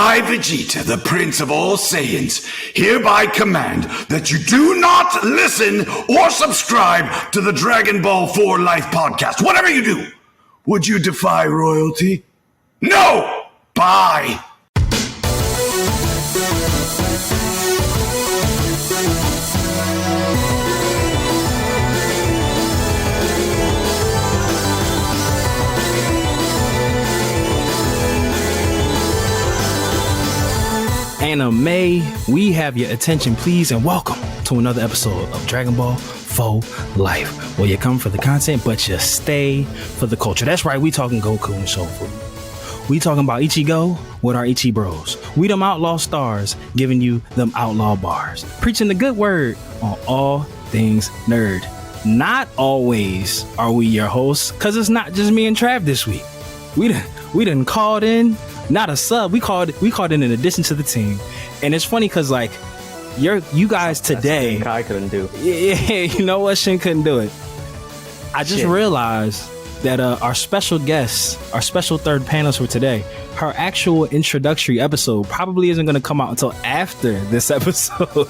I, Vegeta, the Prince of all Saiyans, hereby command that you do not listen or subscribe to the Dragon Ball 4 Life podcast. Whatever you do, would you defy royalty? No! Bye! Anime, we have your attention, please, and welcome to another episode of Dragon Ball 4 Life, where you come for the content, but you stay for the culture. That's right, we talking Goku and Soul Food. We talking about Ichigo with our Ichi bros. We them outlaw stars, giving you them outlaw bars, preaching the good word on all things nerd. Not always are we your hosts, because it's not just me and Trav this week. We done called in. Not a sub. We called in addition to the team, and it's funny because like you guys today, Kai couldn't do. Yeah, you know what? Shin couldn't do it. I just realized that our special guest, our special third panelist for today, her actual introductory episode probably isn't going to come out until after this episode.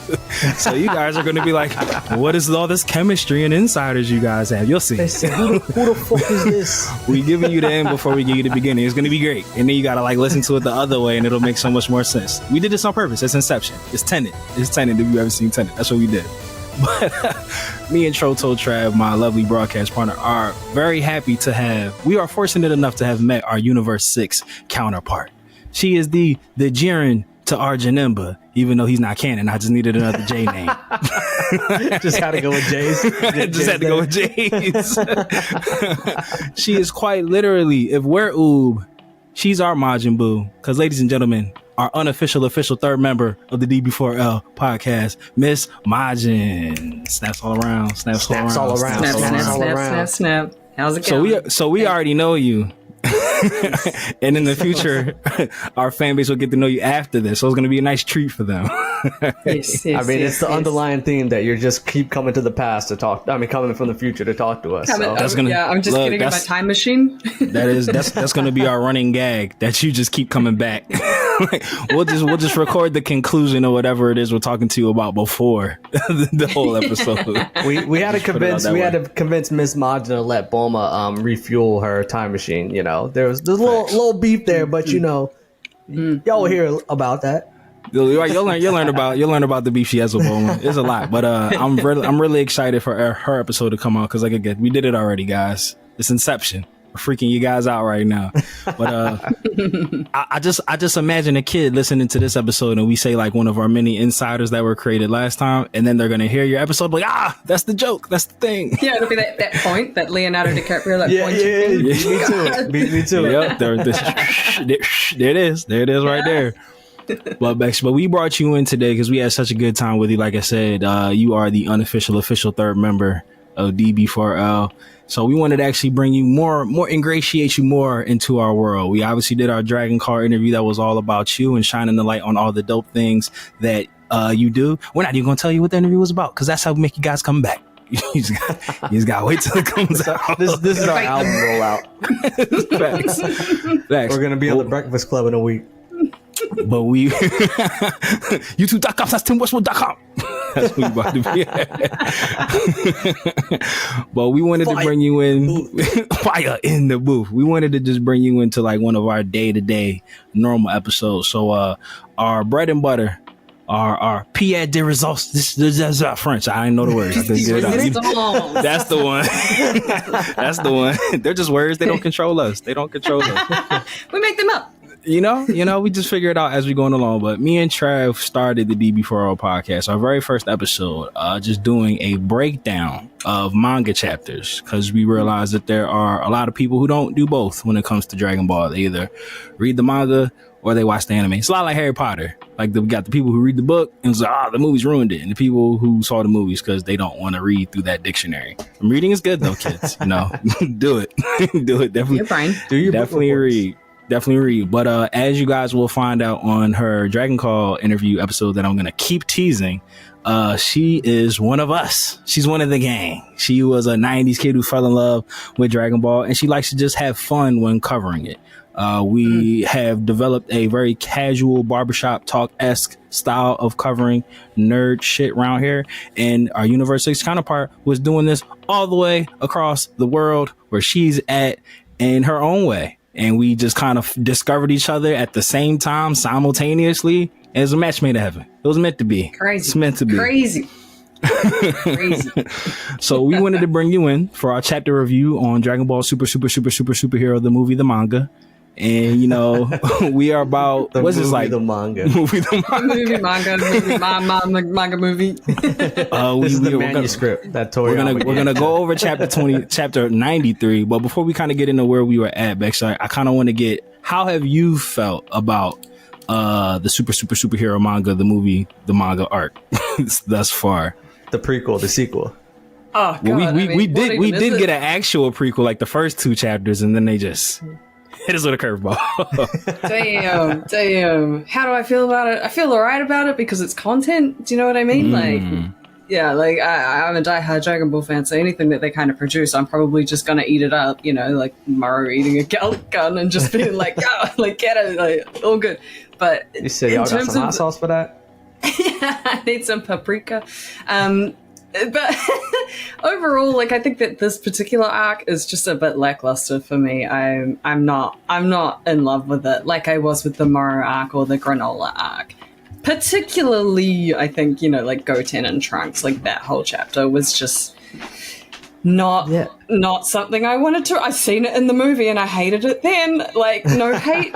So you guys are going to be like, what is all this chemistry and insiders you guys have? You'll see. They said, who the fuck is this? We giving you the end before we give you the beginning. It's going to be great. And then you got to like listen to it the other way and it'll make so much more sense. We did this on purpose. It's Inception. It's Tenet. It's Tenet. If you've ever seen Tenet, that's what we did. But me and Troto Trav, my lovely broadcast partner, are very happy to have, we are fortunate enough to have met our Universe 6 counterpart. She is the Jiren to our Janemba, even though he's not canon. I just needed another J name. Just had to go with J's. Just had to go with J's. She is quite literally, if we're Oob, she's our Majin Buu. Because ladies and gentlemen, our unofficial official third member of the DB4L podcast, Miss Majin. Snaps all around. Snaps all around. Snap. How's it going? So we already know you. And in the future, our fan base will get to know you after this. So it's going to be a nice treat for them. Yes, it's the underlying theme that you just keep coming to the past to talk. Coming from the future to talk to us. I'm just getting in my time machine. That's going to be our running gag, that you just keep coming back. we'll just record the conclusion or whatever it is we're talking to you about before the whole episode. We had to convince Miss Majin to let Bulma refuel her time machine. You know, there's a little beef there, but you know, y'all will hear about that. You'll learn about the beef she has with Bulma. It's a lot, but I'm really excited for her episode to come out because, like again, we did it already, guys. It's Inception. We're freaking you guys out right now. But I just imagine a kid listening to this episode and we say like one of our many insiders that were created last time, and then they're gonna hear your episode like, that's the joke, that's the thing. Yeah, it'll be that point that Leonardo DiCaprio point. Yeah. Me too. Yep, there it is right there. But we brought you in today because we had such a good time with you. Like I said, you are the unofficial official third member of DB4L. So we wanted to actually bring you more ingratiate you more into our world. We obviously did our Dragon Car interview that was all about you and shining the light on all the dope things that you do. We're not even going to tell you what the interview was about because that's how we make you guys come back. You just got to wait till it comes out. This is our album rollout. Facts. We're going to be on the Breakfast Club in a week. But we youtube.com/timwestwood.com. That's what we about to be at. But we wanted to bring you in fire in the booth. We wanted to just bring you into like one of our day-to-day normal episodes. So our bread and butter, our pied de results. This is French. I didn't know the words. That's the one. That's the one. They're just words. They don't control us. We make them up. You know, we just figure it out as we're going along. But me and Trav started the DB4L podcast, our very first episode, just doing a breakdown of manga chapters, because we realized that there are a lot of people who don't do both when it comes to Dragon Ball. They either read the manga or they watch the anime. It's a lot like Harry Potter. Like we got the people who read the book and it's like, the movies ruined it, and the people who saw the movies because they don't want to read through that dictionary. Reading is good though, kids. You know, do it. Do it. Definitely. You're fine. Definitely read. Definitely read. But as you guys will find out on her Dragon Call interview episode that I'm going to keep teasing, she is one of us. She's one of the gang. She was a 90s kid who fell in love with Dragon Ball, and she likes to just have fun when covering it. We have developed a very casual barbershop talk-esque style of covering nerd shit around here. And our Universe 6 counterpart was doing this all the way across the world where she's at in her own way. And we just kind of discovered each other at the same time, simultaneously. And it was a match made in heaven. It was meant to be. Crazy. It's meant to be. Crazy. Crazy. So we wanted to bring you in for our chapter review on Dragon Ball Superhero, the movie, the manga. And, you know, we are about, what's this like? The manga. Movie, the manga. Manga movie. This is the manuscript that Toriyama we're gonna go over chapter 93. But before we kind of get into where we were at, Bex, I kind of want to get, how have you felt about the superhero manga, the movie, the manga arc thus far? The prequel, the sequel. Oh, God. Well, we did get an actual prequel, like the first 2 chapters, and then they just hit us with a curveball. Damn. How do I feel about it? I feel alright about it because it's content. Do you know what I mean? Like, yeah, like I'm a diehard Dragon Ball fan, so anything that they kind of produce, I'm probably just gonna eat it up. You know, like Mario eating a Gallic gun and just being like, oh, like get it, like all good. But you said y'all got some hot sauce for that? Yeah, I need some paprika. But overall, like I think that this particular arc is just a bit lackluster for me. I'm not in love with it like I was with the Moro arc or the Granola arc. Particularly, I think, you know, like Goten and Trunks, like that whole chapter was just not something I wanted to. I seen it in the movie and I hated it then. Like no hate,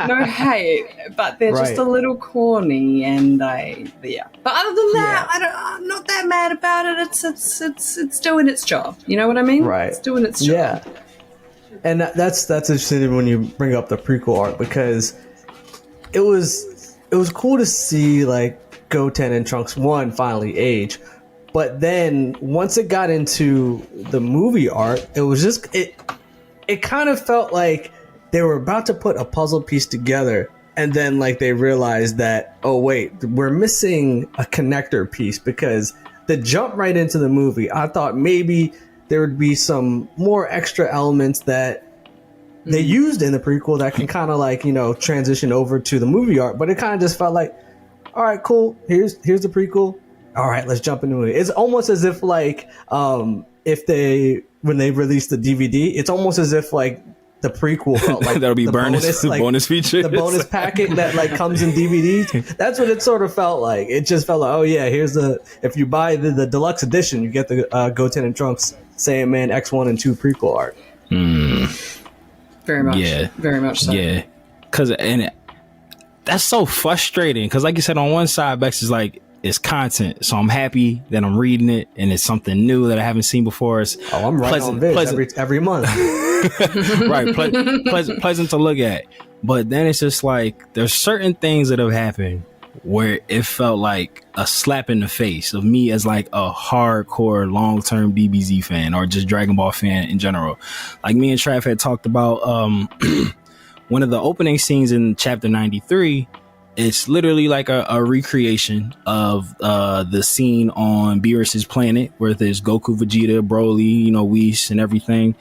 but they're just a little corny and yeah. But other than that, I'm not that mad about it. It's doing its job. You know what I mean? Right. It's doing its job. Yeah. And that's interesting when you bring up the prequel arc, because it was cool to see like Goten and Trunks finally age. But then once it got into the movie arc, it was just it kind of felt like they were about to put a puzzle piece together, and then like they realized that, oh wait, we're missing a connector piece, because the jump right into the movie, I thought maybe there would be some more extra elements that they used in the prequel that can kind of like, you know, transition over to the movie arc, but it kind of just felt like, all right, cool, here's the prequel. All right, let's jump into it. It's almost as if like when they released the DVD, it's almost as if like the prequel felt like that'll be bonus feature, the bonus packet that like comes in DVDs. That's what it sort of felt like. It just felt like, oh yeah, if you buy the deluxe edition, you get the Goten and Trunks Saiyaman X1 and 2 prequel art. Very much. Yeah, very much so. Yeah, that's so frustrating. Because like you said, on one side, Bex is like, it's content, so I'm happy that I'm reading it and it's something new that I haven't seen before. It's I'm right on Viz every month. Right, pleasant to look at. But then it's just like there's certain things that have happened where it felt like a slap in the face of me as like a hardcore long-term DBZ fan or just Dragon Ball fan in general. Like me and Trav had talked about one of the opening scenes in chapter 93. It's literally like a recreation of the scene on Beerus's planet where there's Goku, Vegeta, Broly, you know, Whis and everything.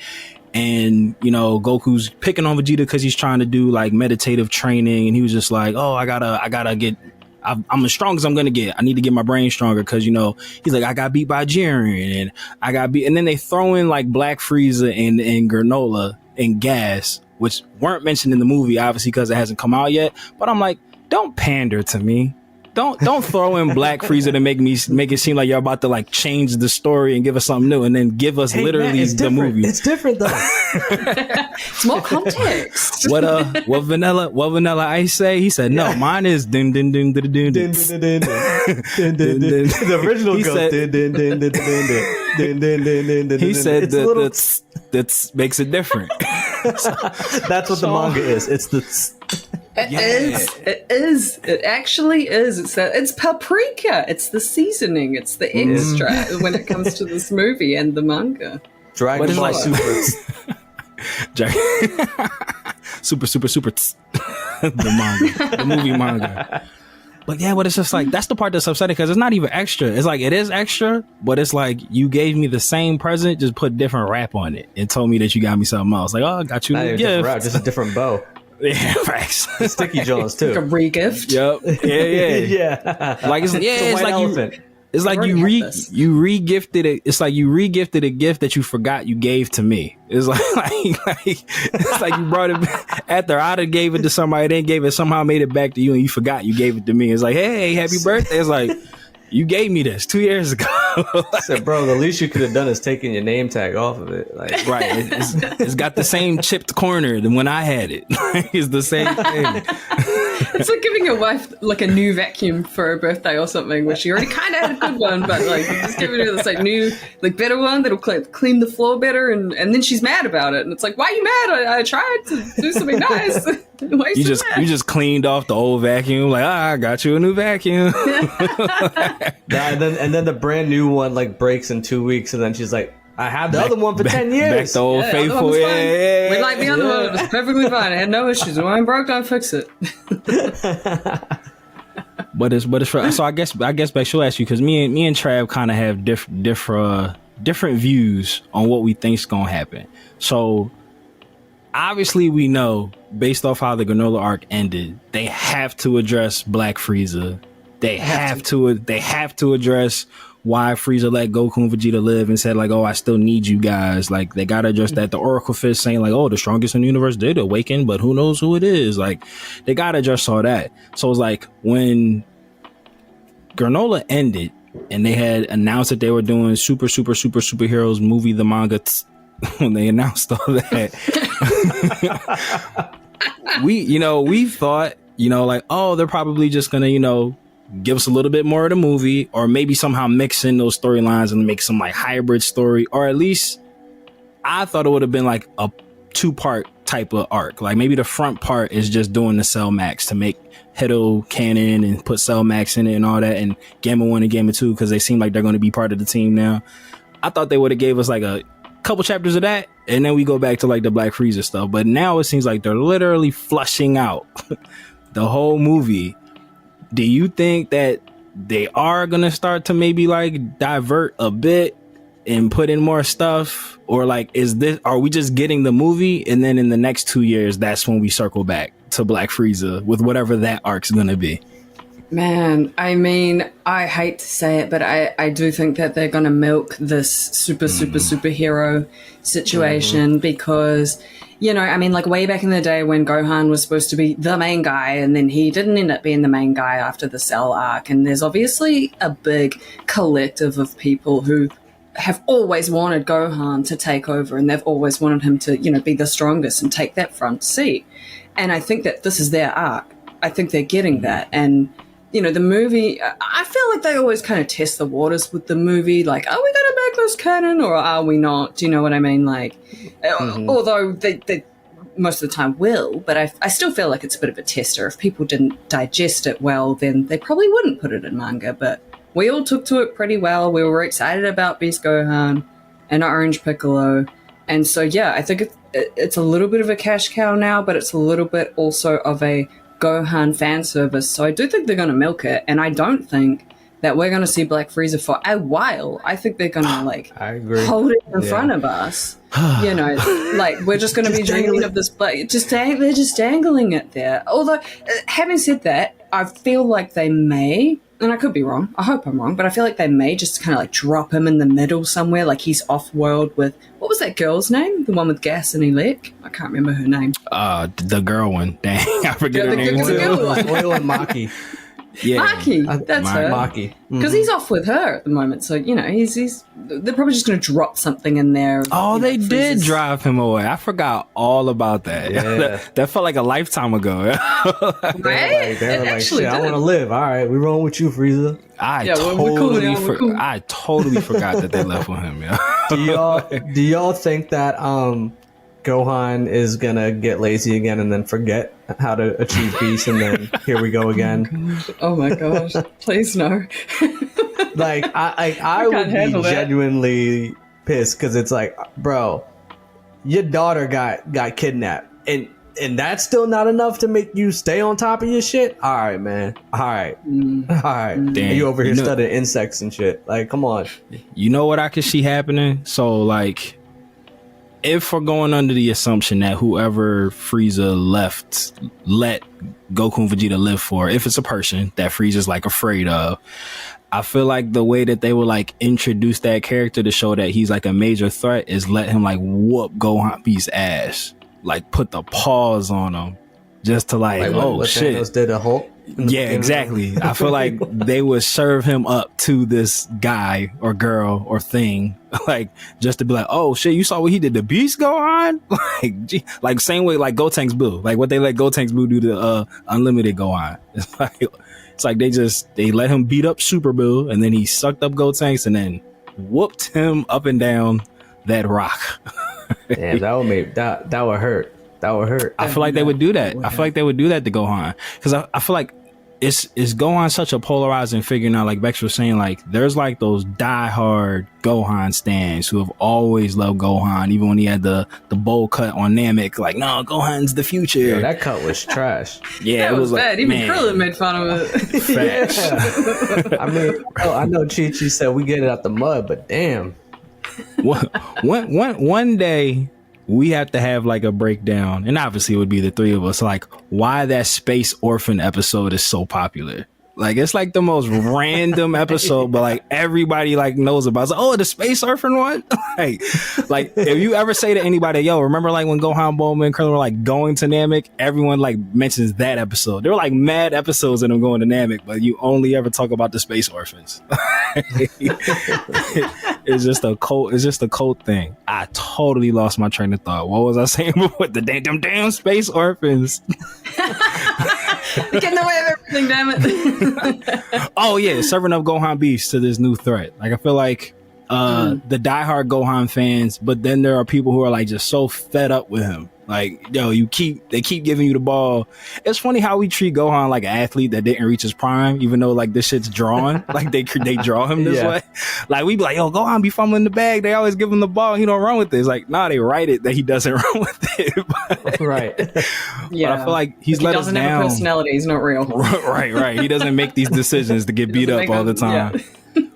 And, you know, Goku's picking on Vegeta because he's trying to do like meditative training. And he was just like, oh, I gotta get, I'm as strong as I'm going to get. I need to get my brain stronger because, you know, he's like, I got beat by Jiren and I got beat. And then they throw in like Black Frieza and Granola and Gas, which weren't mentioned in the movie, obviously, because it hasn't come out yet. But I'm like, don't pander to me. Don't throw in Black Frieza to make it seem like you're about to like change the story and give us something new, and then give us literally the movie. It's different though. It's more context. What Vanilla Ice say? He said, no, mine is din din din din din din. The original goes din din din din din din din. He said that makes it different. That's what the manga is. It's the. It is. It actually is. It's paprika. It's the seasoning. It's the extra when it comes to this movie and the manga. Dragon Ball Super. super. The manga. The movie manga. But yeah, but it's just like, that's the part that's upsetting because it's not even extra. It's like, it is extra, but it's like, you gave me the same present, just put different wrap on it and told me that you got me something else. Like, oh, I got you a gift. Just a different bow. Yeah, facts. Sticky Jones Like a too. re-gift. Yep. Yeah. Yeah. Like it's a white elephant. It's like already had this. you re-gifted it. It's like you re-gifted a gift that you forgot you gave to me. It's like it's like you brought it back after I'd have gave it to somebody, then gave it, somehow made it back to you, and you forgot you gave it to me. It's like, hey, happy birthday. It's like, you gave me this 2 years ago. I said, bro, the least you could have done is taking your name tag off of it. Like, Right. It's got the same chipped corner than when I had it. It's the same thing. It's like giving your wife like a new vacuum for her birthday or something, where she already kind of had a good one, but like you're just giving her this like new, like better one that'll clean the floor better, and then she's mad about it, and it's like, why are you mad? I tried to do something nice. Why are you so mad? You just cleaned off the old vacuum. Like, I got you a new vacuum. and then the brand new one like breaks in 2 weeks, and then she's like, I had the other one for 10 years. Back to old The other one faithful. was fine. Yeah. We like the other one. It was perfectly fine. I had no issues. When I'm broke, don't fix it. But it's for, so I guess back she'll ask you, because me and Trav kind of have different views on what we think's gonna happen. So obviously we know, based off how the Granola arc ended, they have to address Black Frieza. They have to address why Frieza let Goku and Vegeta live and said, like, oh, I still need you guys. Like, they gotta address that. The Oracle Fist saying, like, oh, the strongest in the universe did awaken, but who knows who it is. Like, they gotta address all that. So it's like, when Granola ended and they had announced that they were doing superheroes movie, the manga, when they announced all that, we thought, like, oh, they're probably just gonna, give us a little bit more of the movie, or maybe somehow mix in those storylines and make some like hybrid story, or at least I thought it would have been like a 2-part type of arc. Like maybe the front part is just doing the Cell Max to make Hedo canon and put Cell Max in it and all that, and Gamma 1 and Gamma 2, because they seem like they're going to be part of the team now. I thought they would have gave us like a couple chapters of that, and then we go back to like the Black Frieza stuff. But now it seems like they're literally flushing out the whole movie. Do you think that they are going to start to maybe like divert a bit and put in more stuff? Or like, are we just getting the movie, and then in the next 2 years, that's when we circle back to Black Frieza with whatever that arc's going to be? Man, I mean, I hate to say it, but I do think that they're going to milk this superhero situation because, I mean, like way back in the day when Gohan was supposed to be the main guy, and then he didn't end up being the main guy after the Cell arc. And there's obviously a big collective of people who have always wanted Gohan to take over, and they've always wanted him to, be the strongest and take that front seat. And I think that this is their arc. I think they're getting that. And the movie, I feel like they always kind of test the waters with the movie. Like, are we going to make this canon or are we not? Do you know what I mean? Like, although they most of the time will, but I still feel like it's a bit of a tester. If people didn't digest it well, then they probably wouldn't put it in manga. But we all took to it pretty well. We were excited about Beast Gohan and Orange Piccolo. And so, yeah, I think it's a little bit of a cash cow now, but it's a little bit also of a Gohan fan service. So I do think they're going to milk it, and I don't think that we're going to see Black Frieza for a while. I think they're going to I agree. hold it in front of us. Like we're just going to be dreaming of this, but they're just dangling it there. Although, having said that, I feel like they may, and I could be wrong, I hope I'm wrong, but I feel like they may just kind of like drop him in the middle somewhere, like he's off-world with, what was that girl's name? The one with Gas and Elec? I can't remember her name. The girl one. Dang, I forget her name. The girl one. Oil and Maki. Yeah. Maki, that's her. Maki. Because he's off with her at the moment, so he's they're probably just going to drop something in there. Oh, they did drive him away. I forgot all about that. Yeah. that felt like a lifetime ago. Right? They were like, shit, I want to live. All right, we rolling with you, Frieza. I totally forgot that they left with him. Yeah. Do y'all think that Gohan is gonna get lazy again and then forget how to achieve peace, and then here we go again? Oh my gosh! Please no. Like I would be genuinely pissed, because it's like, bro, your daughter got kidnapped, and that's still not enough to make you stay on top of your shit. All right, man. All right. Damn. And you over here studying insects and shit. Like, come on. You know what I could see happening? So like, if we're going under the assumption that whoever Frieza let Goku and Vegeta live for, if it's a person that Frieza's like afraid of, I feel like the way that they would like introduce that character to show that he's like a major threat is let him like whoop Gohan Beast's ass, like put the paws on him, just to like what shit. Thanos did a Hulk. Yeah, exactly. I feel like they would serve him up to this guy or girl or thing, like just to be like, oh shit, you saw what he did to Beast Gohan? Like same way like Gotenks Boo, like what they let Gotenks Boo do to Unlimited Gohan. It's like they let him beat up Super Boo, and then he sucked up Gotenks and then whooped him up and down that rock. Damn, that would hurt. That would hurt. I feel like they would do that. I feel like they would do that to Gohan, because I feel like it's Gohan such a polarizing figure now. Like Bex was saying, like there's like those diehard Gohan stans who have always loved Gohan, even when he had the bowl cut on Namek. Like, no, Gohan's the future. Yo, that cut was trash. Yeah, that it was bad. like, Even man, Krillin made fun of it. facts. I mean, I know Chi-Chi said we get it out the mud, but damn. One day we have to have like a breakdown, and obviously it would be the three of us, like why that Space Orphan episode is so popular. Like it's like the most random episode, but like everybody like knows about it. It's like, oh, the Space Orphan one. like if you ever say to anybody, yo, remember like when Gohan, Bulma, and Krillin were like going to Namek, everyone like mentions that episode. There were like mad episodes of them going to Namek, but you only ever talk about the Space Orphans. It's just a cult thing. I totally lost my train of thought. What was I saying with the damn Space Orphans? Get in the way of everything, damn it. Oh yeah, serving up Gohan Beast to this new threat. Like I feel like the diehard Gohan fans, but then there are people who are like just so fed up with him. Like, yo, they keep giving you the ball. It's funny how we treat Gohan like an athlete that didn't reach his prime, even though like this shit's drawn. Like they draw him this way. Like we be like, yo, Gohan be fumbling the bag. They always give him the ball. He don't run with it. It's like, nah, they write it that he doesn't run with it. But, right. Yeah. But I feel like he's let us down. He doesn't have a personality. He's not real. Right. He doesn't make these decisions to get beat up all the time. Yeah.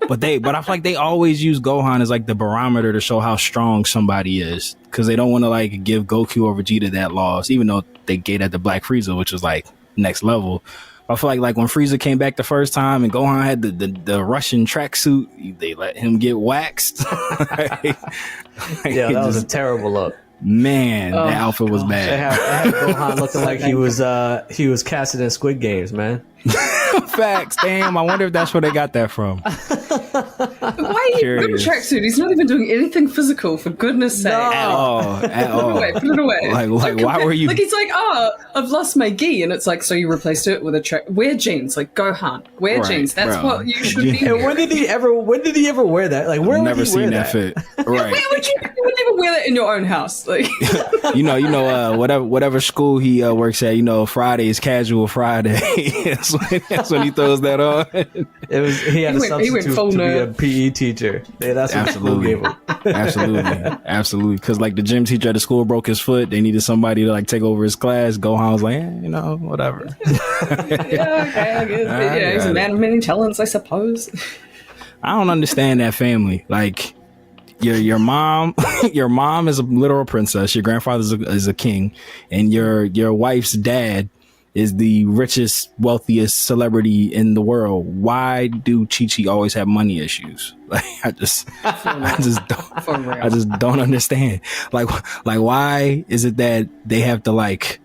But I feel like they always use Gohan as like the barometer to show how strong somebody is, because they don't want to like give Goku or Vegeta that loss, even though they gave that to Black Frieza, which was like next level. I feel like when Frieza came back the first time and Gohan had the Russian tracksuit, they let him get waxed. Yeah, that was a terrible look. Man, that outfit was bad. They had Gohan looking like he was casted in Squid Games, man. Facts. Damn, I wonder if that's where they got that from. Why are you in a tracksuit? He's not even doing anything physical, for goodness sake. No. At all. Put it away. Like why were you? Like he's like, oh, I've lost my gi, and it's like, so you replaced it with a track. Wear jeans, like Gohan. Wear jeans. That's what you should be. And when did he ever wear that? Like where never would he seen wear that fit. Right. Where would you never wear that in your own house? Like whatever school he works at, Friday is casual Friday. That's when he throws that on. He had a substitute to be a PE teacher. Yeah, that's what school gave him. Absolutely. Because like the gym teacher at the school broke his foot. They needed somebody to like take over his class. Gohan was like, whatever. Yeah, okay, I guess. He's a man of many talents, I suppose. I don't understand that family. Like your mom is a literal princess. Your grandfather is a king, and your wife's dad is the richest, wealthiest celebrity in the world. Why do Chi-Chi always have money issues? Like I just don't understand. Like why is it that they have to like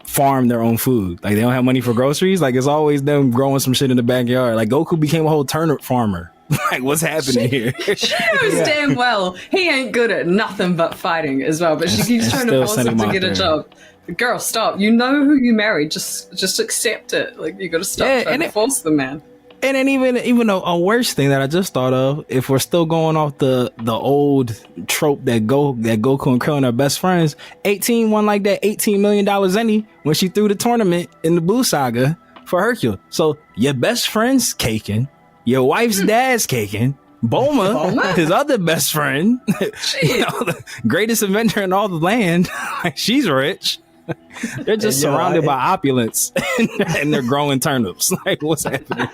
farm their own food? Like they don't have money for groceries. Like it's always them growing some shit in the backyard. Like Goku became a whole turnip farmer. Like what's happening here? She knows damn well he ain't good at nothing but fighting as well. But she keeps trying to force him to get a job. Girl, stop. You know who you married. Just accept it. Like you got to stop trying to force the man. And then even a worse thing that I just thought of, if we're still going off the old trope that Goku and Krillin are best friends, 18 won like that $18 million any when she threw the tournament in the Blue Saga for Hercule. So your best friend's caking, your wife's dad's caking, Bulma, his other best friend, the greatest inventor in all the land, she's rich. They're just surrounded by opulence and they're growing turnips. Like, what's happening?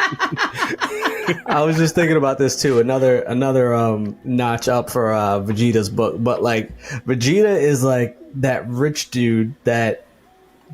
I was just thinking about this too. Another notch up for Vegeta's book, but like Vegeta is like that rich dude that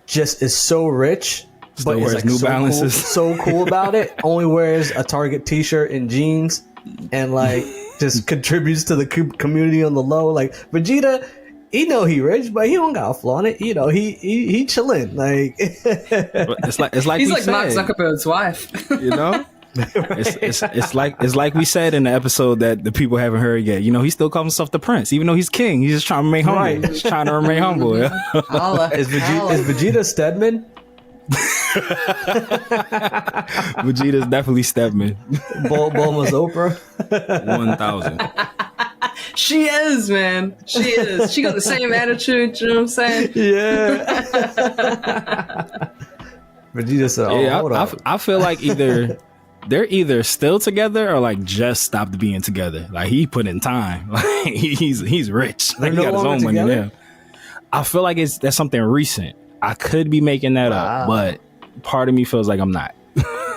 just is so rich, Still but wears is like New so Balances. so cool about it. Only wears a Target T-shirt and jeans, and like just contributes to the community on the low. Like Vegeta, he know he rich, but he don't got to flaunt it. You know, he chilling. Like it's like He's we like said, Mark Zuckerberg's wife. you know. It's like we said in the episode that the people haven't heard yet. You know, he still calls himself the prince, even though he's king. He's just trying to remain humble. Right. He's trying to remain humble. Yeah. Holla, is holla. Vegeta Stedman? Vegeta's definitely Stepman. Bulma's Oprah. 1,000. She is, man. She is. She got the same attitude. You know what I'm saying? Yeah. Vegeta said, "Oh, hold up." I feel like they're either still together or like just stopped being together. Like he put in time. Like he's rich. Like he no got his own longer money together? now. I feel like that's something recent. I could be making that up, but part of me feels like I'm not.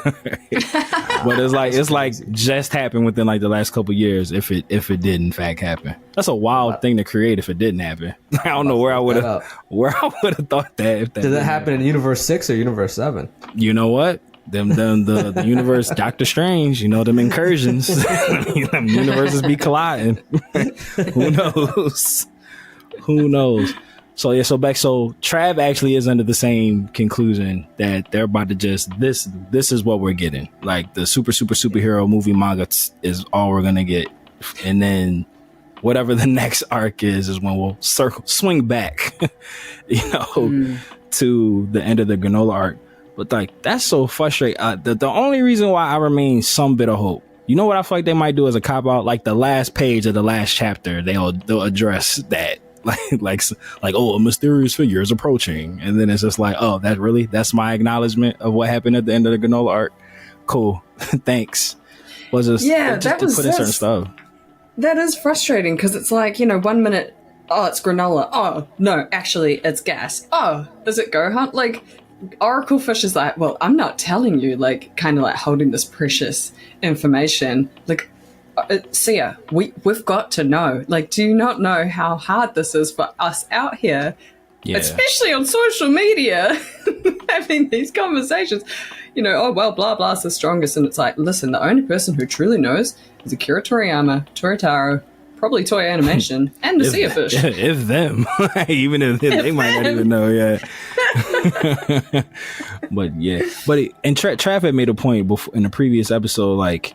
But it's like just happened within like the last couple years. If it did in fact happen, that's a wild thing to create. If it didn't happen, I don't know where I would have thought that. If that Did that happen in Universe 6 or Universe 7? You know what? The universe, Doctor Strange, you know, them incursions, them universes be colliding. Who knows? Who knows? So yeah, so Trav actually is under the same conclusion that they're about to just this is what we're getting. Like the superhero movie manga is all we're gonna get, and then whatever the next arc is when we'll swing back, to the end of the granola arc. But like that's so frustrating. The only reason why I remain some bit of hope, you know what I feel like they might do as a cop out, like the last page of the last chapter, they'll address that. Like oh, a mysterious figure is approaching, and then it's just like, oh, that's my acknowledgement of what happened at the end of the granola arc. Cool. Thanks. Was just put in certain stuff. That is frustrating because it's like, 1 minute, oh, it's granola. Oh no, actually it's gas. Oh, is it Gohan? Like Oracle Fish is like, well, I'm not telling you, like kind of like holding this precious information. Like Sia, we've got to know. Like, do you not know how hard this is for us out here, especially on social media, having these conversations? Oh, well, blah, blah's the strongest. And it's like, listen, the only person who truly knows is Akira Toriyama, Toritaro, probably Toei Animation, and the Sia Fish. If them. Even if they might not even know, yeah. But Trav had made a point before in the previous episode, like,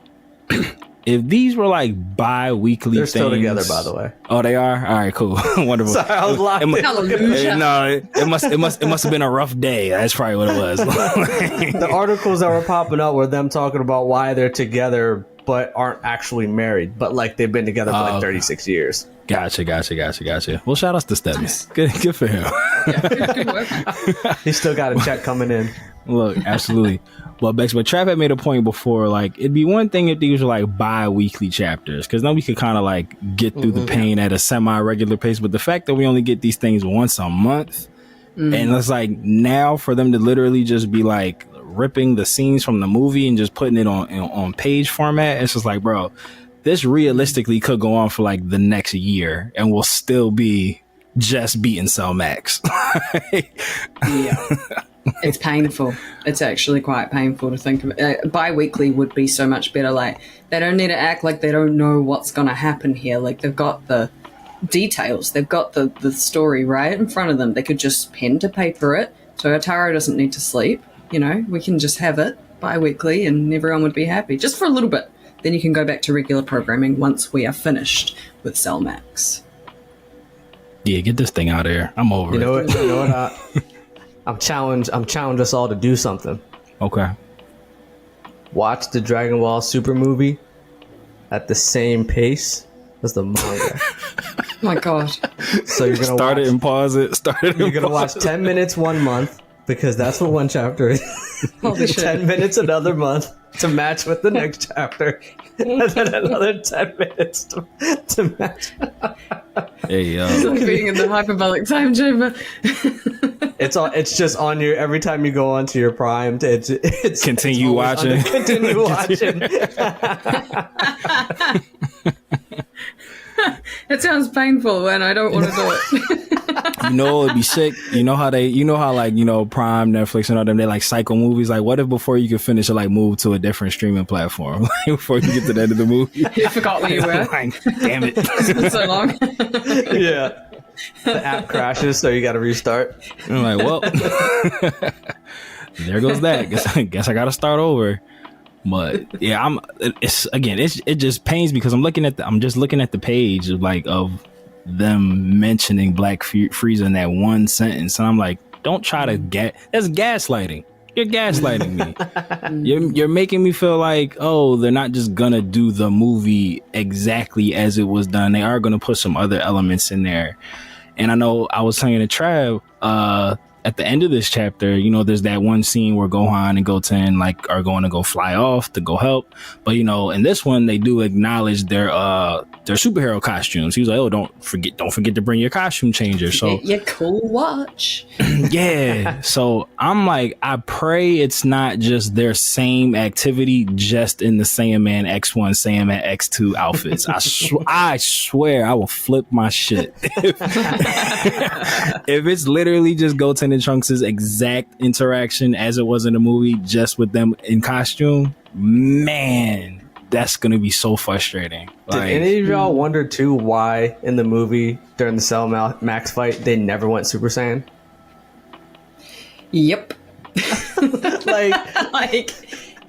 if these were like bi-weekly They're things... They're still together, by the way. Oh, they are? All right, cool. Wonderful. Sorry, I was locked in. Hallelujah. It must have been a rough day. That's probably what it was. The articles that were popping up were them talking about why they're together but aren't actually married, but like they've been together for like 36 years. Gotcha. Well, shout outs to Stevie. Nice. Good for him. Good work. He's still got a check coming in. Look, absolutely. But Trav had made a point before, like, it'd be one thing if these were like bi-weekly chapters, because then we could kind of like get through the pain at a semi-regular pace. But the fact that we only get these things once a month, and it's like now for them to literally just be like ripping the scenes from the movie and just putting it on page format, it's just like, bro, this realistically could go on for like the next year and we'll still be just beating Cell Max. Yeah. It's painful. It's actually quite painful to think of it. Bi-weekly would be so much better. Like, they don't need to act like they don't know what's going to happen here. Like, they've got the details. They've got the story right in front of them. They could just pen to paper it. Toyotaro doesn't need to sleep. We can just have it bi-weekly and everyone would be happy. Just for a little bit. Then you can go back to regular programming once we are finished with Cell Max. Yeah, get this thing out of here. I'm over it. You know what? I'm challenged us all to do something. Okay. Watch the Dragon Ball Super movie at the same pace as the manga. Oh my god. So you're gonna start it and pause it. You're gonna watch 10 minutes 1 month because that's what one chapter is. Holy shit. 10 minutes another month to match with the next chapter. And then another 10 minutes to match. Hey, It's like being in the hyperbolic time chamber. It's just on your every time you go onto your Prime. It's Continue always watching. Continue watching. It sounds painful and I don't want to do it. You know, it'd be sick. You know how Prime, Netflix, and all them, they like cycle movies. Like, what if before you could finish it, like move to a different streaming platform, like before you get to the end of the movie? You forgot where you were. Like, damn it! It's been so long. Yeah. The app crashes, so you got to restart. I'm like, well, there goes that. Guess I got to start over. But yeah, it just pains me because I'm just looking at the page of them mentioning Black Frieza in that one sentence, and I'm like, don't try to that's gaslighting. You're gaslighting me. You're making me feel like, oh, they're not just gonna do the movie exactly as it was done. They are gonna put some other elements in there. And I know I was saying to Trav, at the end of this chapter, you know, there's that one scene where Gohan and Goten like are going to go fly off to go help. But, you know, in this one, they do acknowledge their superhero costumes. He was like, oh, don't forget to bring your costume changer. So Your cool watch. yeah. So I'm like, I pray it's not just their same activity, just in the Saiyaman X1, Saiyaman X2 outfits. I swear I will flip my shit. If it's literally just Goten and Trunks' exact interaction as it was in the movie, just with them in costume, man, that's gonna be so frustrating. Did any of y'all wonder too why in the movie during the Cell Max fight they never went Super Saiyan? Yep. like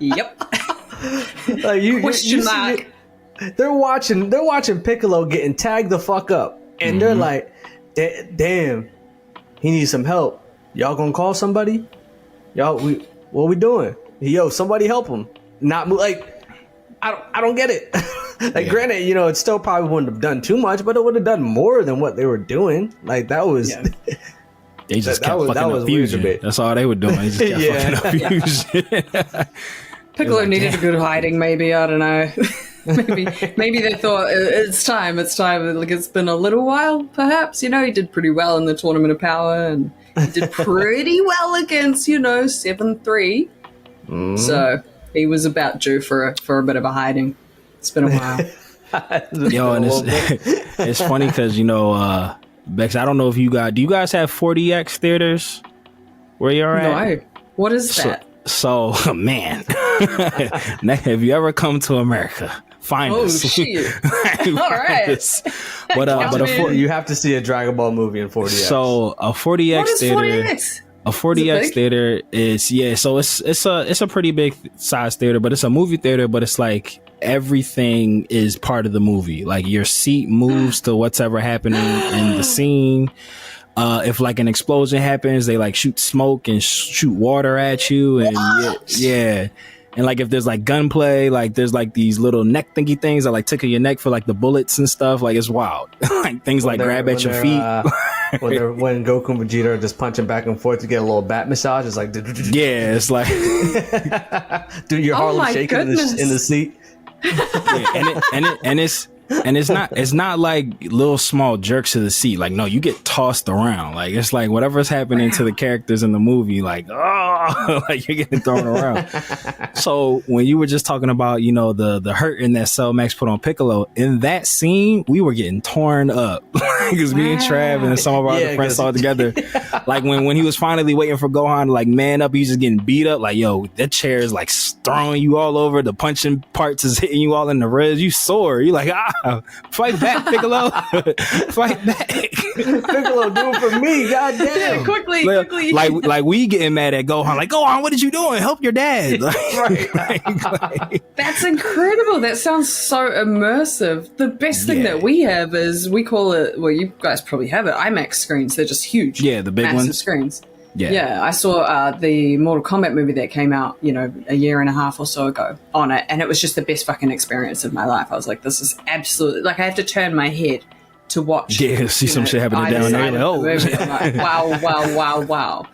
Yep. like you Question mark. They're watching Piccolo getting tagged the fuck up, and they're like, damn, he needs some help. Y'all gonna call somebody? What we doing? Yo, somebody help him. Not like, I don't get it. Granted, you know, it still probably wouldn't have done too much, but it would have done more than what they were doing. Like that was. Yeah. They just kept fucking up fusion. That's all they were doing. They just kept fucking up fusion. Piccolo needed a good hiding, maybe. I don't know. maybe they thought it's time. Like it's been a little while, perhaps. You know, he did pretty well in the Tournament of Power, and he did pretty well against 7-3. So he was about due for a bit of a hiding. It's been a while. Yo, and it's funny because Bex, I don't know if do you guys have 4DX theaters where you're at? No. What is that? So man, have you ever come to America? Find us. Oh shit! All right. But you have to see a Dragon Ball movie in 4DX. So a 4DX what is theater. 4DX? A 4DX theater is so it's a pretty big size theater, but it's a movie theater, but it's like everything is part of the movie. Like your seat moves to whatever happening in the scene. If like an explosion happens, they like shoot smoke and shoot water at you, and yeah. And like if there's like gunplay, like there's like these little neck thingy things that like tickle your neck for like the bullets and stuff. Like it's wild. Like things like grab at your feet. When Goku and Vegeta are just punching back and forth to get a little bat massage, it's like yeah, it's like dude, your Harlem shaking in the seat. Yeah, and it's not like little small jerks of the seat. Like, no, you get tossed around. Like, it's like whatever's happening to the characters in the movie, like, oh, like you're getting thrown around. So when you were just talking about, the hurting that Cell Max put on Piccolo, in that scene, we were getting torn up. Because me and Trav and some of our other friends saw it together. Like when he was finally waiting for Gohan to like man up, he's just getting beat up. Like, yo, that chair is like throwing you all over. The punching parts is hitting you all in the ribs. You sore. You like, fight back, Piccolo. Fight back. Piccolo, do it for me. God damn. Quickly. Like we getting mad at Gohan. Like, Gohan, what did you doing? Help your dad. Like, that's incredible. That sounds so immersive. The best thing that we have is, we call it, well, you guys probably have it, IMAX screens. They're just huge. Yeah, the big massive ones. Screens. Yeah, I saw the Mortal Kombat movie that came out, a year and a half or so ago on it, and it was just the best fucking experience of my life. I was like, this is absolutely, like, I have to turn my head to watch. Yeah, see some shit happening down there. Like, I'm like, wow.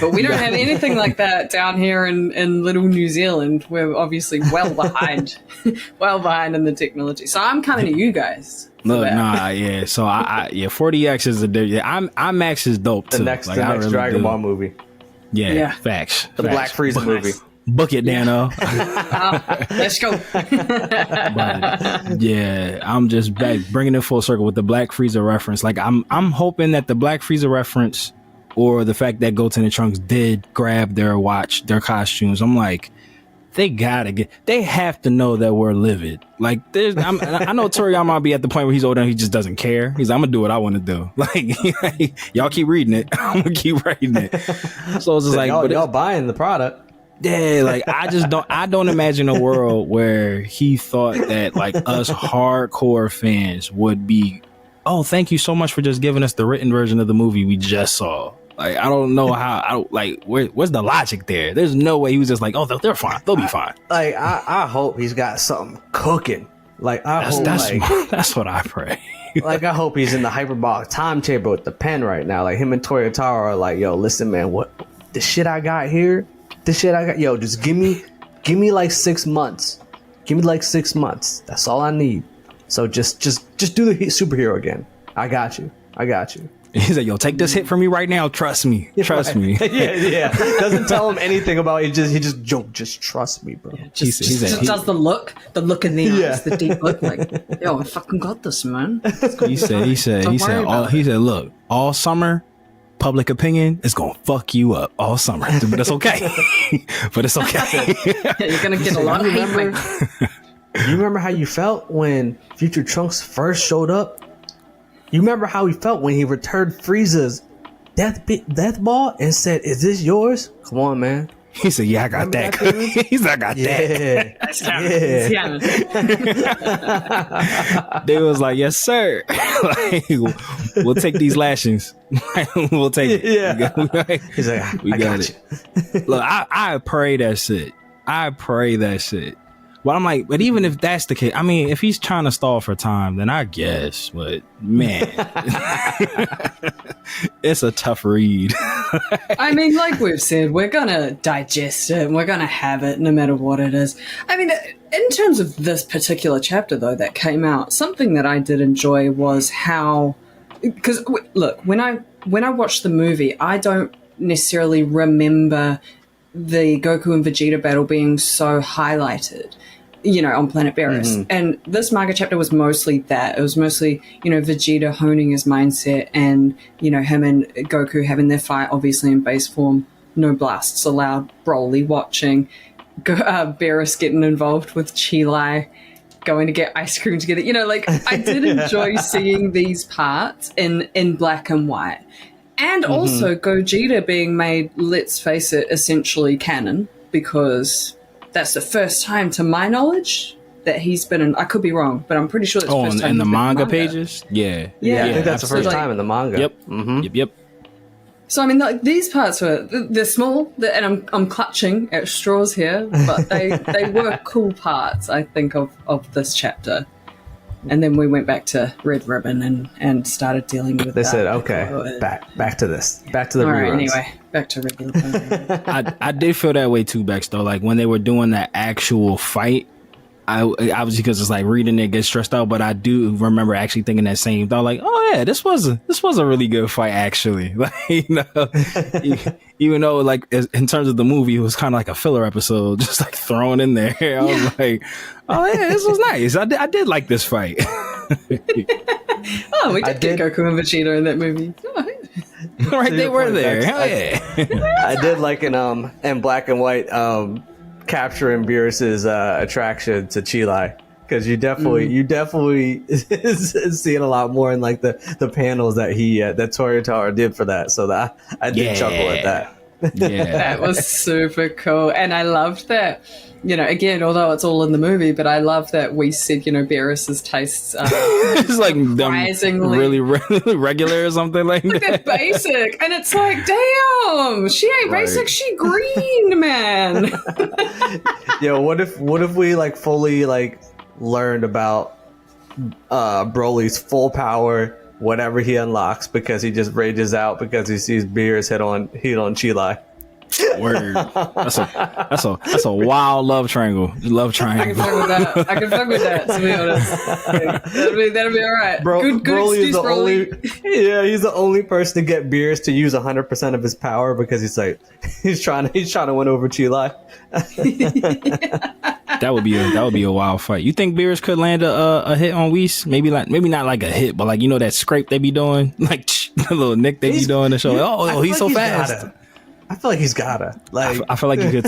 But we don't have anything like that down here in little New Zealand. We're obviously well behind, well behind in the technology. So I'm coming to you guys. Look, yeah. So I 40X is IMAX is dope too. The next really Dragon Ball movie. Yeah, facts. The Black Frieza movie. Book it, Dano. Let's go. But, yeah, I'm just back bringing it full circle with the Black Frieza reference. Like I'm hoping that the Black Frieza reference or the fact that Goten and Trunks did grab their watch, their costumes. I'm like, they have to know that we're livid. Like I know Toriyama be at the point where he's older and he just doesn't care. He's like, I'm gonna do what I want to do. Like y'all keep reading it, I'm gonna keep writing it. So it's just like, y'all buying the product. Yeah, like I don't imagine a world where he thought that like us hardcore fans would be, oh, thank you so much for just giving us the written version of the movie we just saw. Like I don't know where's the logic there? There's no way he was just like, oh, they're fine, they'll be fine. Like I hope he's got something cooking. Like that's what I pray. Like I hope he's in the hyperbolic time chamber with the pen right now. Like him and Toyotaro are like, yo, listen, man, what the shit I got here? Yo, just give me like 6 months. Give me like 6 months. That's all I need. So just do the superhero again. I got you. He's like, yo, take this hit from me right now. Trust me. Trust me. yeah. Doesn't tell him anything about it. He just trust me, bro. Yeah, just does the look in the eyes, the deep look, like, yo, I fucking got this, man. He said, look, all summer, public opinion is gonna fuck you up all summer, but it's okay. But it's okay. You're gonna get a lot of hate. You remember how you felt when Future Trunks first showed up? You remember how he felt when he returned Frieza's death ball and said, "Is this yours?" Come on, man. He said, "Yeah, I got that." He's like, "I got that." They was like, "Yes, sir." Like, we'll take these lashings. We'll take it. Yeah. He's like, I got it. Look, I pray that shit. But I'm like, but even if that's the case, I mean, if he's trying to stall for time, then I guess. But man, it's a tough read. I mean, like we've said, we're gonna digest it and we're gonna have it no matter what it is. I mean, in terms of this particular chapter, though, that came out, something that I did enjoy was how, because look, when I watched the movie, I don't necessarily remember the Goku and Vegeta battle being so highlighted, you know, on Planet Beerus. Mm-hmm. And this manga chapter was mostly that. It was mostly, you know, Vegeta honing his mindset and, you know, him and Goku having their fight, obviously in base form, no blasts allowed, Broly watching, Beerus getting involved with Chilai, going to get ice cream together. You know, like, I did enjoy seeing these parts in black and white. And also Gogeta being made, let's face it, essentially canon, because that's the first time, to my knowledge, that he's been in. I could be wrong, but I'm pretty sure it's the first time in the manga pages. Yeah, I think that's the first time in the manga. Yep. Mm-hmm. Yep. So I mean, like, these parts they're small, and I'm clutching at straws here, but they were cool parts, I think, of this chapter. And then we went back to Red Ribbon and started dealing with They said, okay, back to this. Back to the reruns. All right, anyway, back to regular Pokemon. I did feel that way too, Bex, though. Like, when they were doing that actual fight, I obviously, because it's like reading it gets stressed out, but I do remember actually thinking that same thought, like, oh yeah, this was a really good fight, actually. Like, you know, even though, like, in terms of the movie, it was kind of like a filler episode, just like thrown in there. I was like, oh yeah, this was nice. I did like this fight. We did get Goku and Vegeta in that movie. Right, they were there. Hell yeah. I did like in black and white capturing Beerus's attraction to Chilai, because you definitely see it a lot more in like the panels that that Toyotaro did for that. So that I did chuckle at that. Yeah, that was super cool, and I loved that. You know, again, although it's all in the movie, but I love that we said, you know, Beerus's tastes are it's like surprisingly really regular or something like that. They're basic, and it's like, damn, she ain't basic, she green, man. Yo, what if we like fully like learned about Broly's full power whatever he unlocks because he just rages out because he sees Beerus hit on Chilai. Word. That's a wild love triangle. Love triangle. I can fuck with that. To be honest, that'll be all right. Good Broly excuse, is the Broly. only. He's the only person to get Beerus to use 100% of his power because he's trying to win over Chilai. That would be a wild fight. You think Beerus could land a hit on Whis? Maybe not like a hit, but like that scrape they be doing, like the little nick they be doing to show. Oh, he's so fast. I feel like he's gotta. Like I feel like you could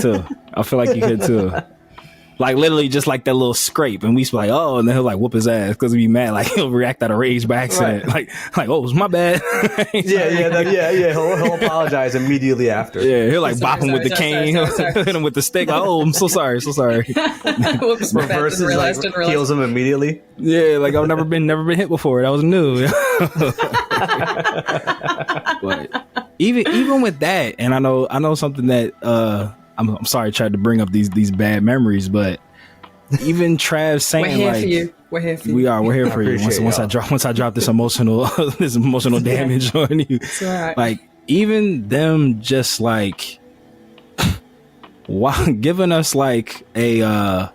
too. Like literally just like that little scrape, and we be like, oh, and then he'll like whoop his ass because he be mad. Like he'll react out of rage by accident. Right. Like oh, it was my bad. Yeah. He'll apologize immediately after. Yeah, he'll like bop him with the cane, hit him with the stick. Like, oh, I'm so sorry. Whoops, reverses heals him immediately. Yeah, like I've never been hit before. That was new. But even with that, and I know something that I'm sorry I tried to bring up these bad memories, but even Trav saying we're here for you. We're here for you. Once I drop this emotional damage on you. Right. Like even them just like giving us like a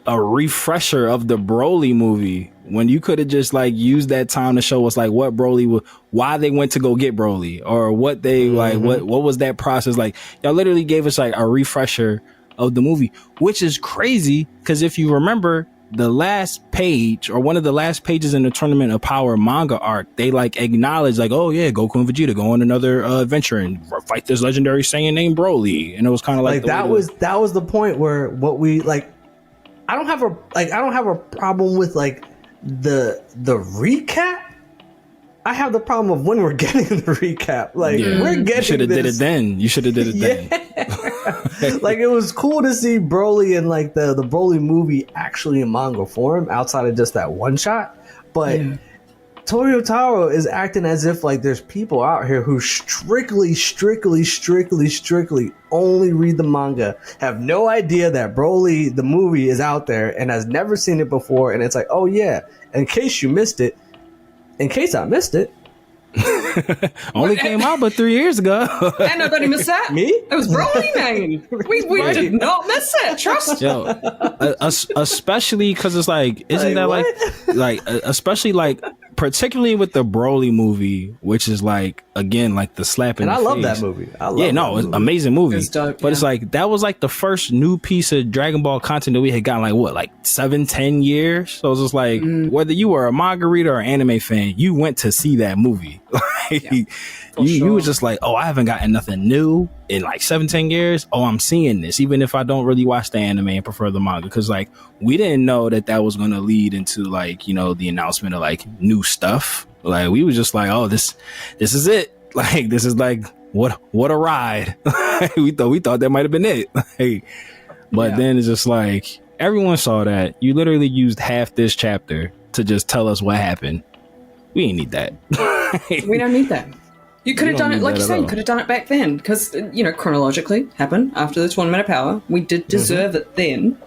refresher of the Broly movie when you could have just like used that time to show us like what Broly why they went to go get Broly, or what they like what was that process like. Y'all literally gave us like a refresher of the movie, which is crazy because if you remember the last page or one of the last pages in the Tournament of Power manga arc, they like acknowledge like, oh yeah, Goku and Vegeta go on another adventure and fight this legendary Saiyan named Broly, and it was kind of like that was the point where what we like. I don't have a problem with like the recap. I have the problem of when we're getting the recap. Like we're getting. You should have did it then. Like it was cool to see Broly in like the Broly movie actually in manga form outside of just that one shot. But Toyotaro is acting as if like there's people out here who strictly only read the manga, have no idea that Broly the movie is out there and has never seen it before, and it's like, oh yeah, in case I missed it. Only came out but 3 years ago. And nobody missed that. Me? It was Broly, man. We did not miss it. Trust. Yo, especially because it's like, isn't that what? like especially like particularly with the Broly movie, which is like again like the slap in the face. And I love that movie. It's an amazing movie. It's dope, but it's like that was like the first new piece of Dragon Ball content that we had gotten like 7-10 years. So it's just like whether you were a manga reader or anime fan, you went to see that movie. You was just like, oh, I haven't gotten nothing new in like 7-10 years. Oh, I'm seeing this, even if I don't really watch the anime and prefer the manga, because like we didn't know that was going to lead into like the announcement of like new stuff. Like we was just like, oh, this is it. Like this is like what a ride. we thought that might have been it. But then it's just like everyone saw that you literally used half this chapter to just tell us what happened. We ain't need that. We don't need that. You could have done it, like you say, you could have done it back then, because, chronologically happened after the Tournament of Power. We did deserve it then,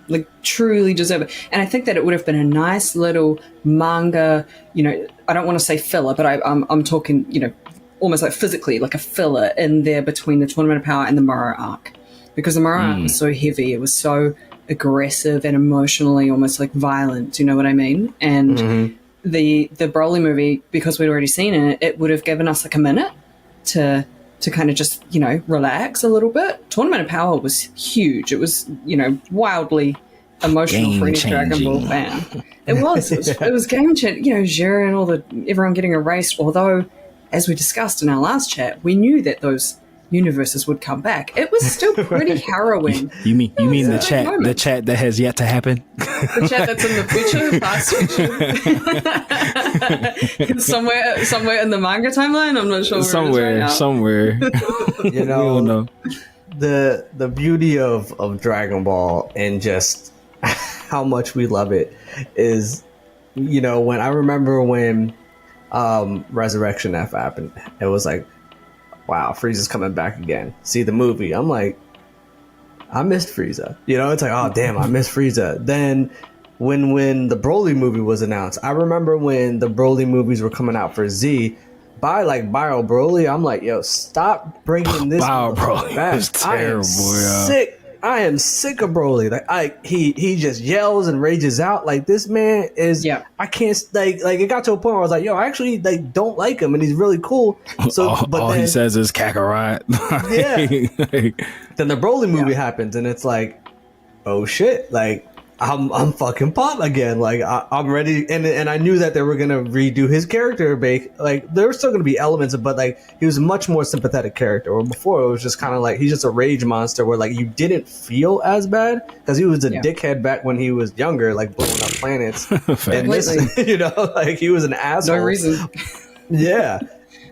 like truly deserve it. And I think that it would have been a nice little manga, I don't want to say filler, but I'm talking, almost like physically, like a filler in there between the Tournament of Power and the Moro arc. Because the Moro arc was so heavy, it was so aggressive and emotionally almost like violent, you know what I mean? And the Broly movie, because we'd already seen it, it would have given us like a minute to kind of just, relax a little bit. Tournament of Power was huge. It was, wildly emotional for any Dragon Ball fan. It was game changing. Jiren and everyone getting erased. Although, as we discussed in our last chat, we knew that those universes would come back. It was still pretty harrowing. You mean the chat that has yet to happen? The chat that's in the future, past future. somewhere in the manga timeline. I'm not sure where somewhere. We don't know. The beauty of Dragon Ball and just how much we love it is, when I remember when Resurrection F happened, it was like, wow, Frieza's coming back again. See the movie. I'm like, I missed Frieza. It's like, oh, damn, I missed Frieza. Then when the Broly movie was announced, I remember when the Broly movies were coming out for Z. By Bio Broly, I'm like, yo, stop bringing this Bio Broly back. was terrible. Sick. I am sick of Broly. Like, he just yells and rages out. Like, this man is. Yeah. I can't like. It got to a point where I was like, yo, I actually don't like him, and he's really cool. So, all then, he says is Kakarot. Yeah. Then the Broly movie happens, and it's like, oh shit, like. I'm fucking pumped again. Like I'm ready, and I knew that they were gonna redo his character. Like there were still gonna be elements, but like he was a much more sympathetic character. Or before it was just kind of like he's just a rage monster, where like you didn't feel as bad because he was a dickhead back when he was younger, like blowing up planets. And this, like he was an asshole. No reason. Yeah.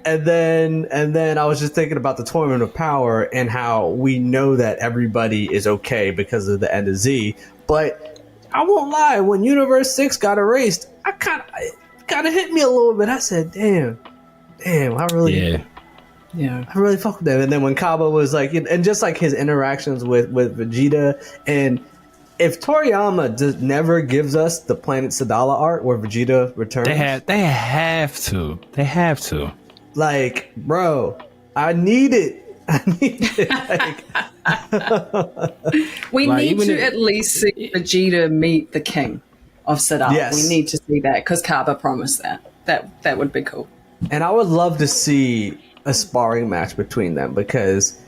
And then I was just thinking about the Tournament of Power and how we know that everybody is okay because of the end of Z, but I won't lie, when Universe 6 got erased, it kind of hit me a little bit. I said, damn, I really fuck with them. And then when Kaba was like, and just like his interactions with Vegeta, and if Toriyama never gives us the Planet Sadala art where Vegeta returns, they have to. Like, bro, I need it. Like, we need to at least see Vegeta meet the king of Sadala. Yes. We need to see that because Kaba promised that. That would be cool. And I would love to see a sparring match between them because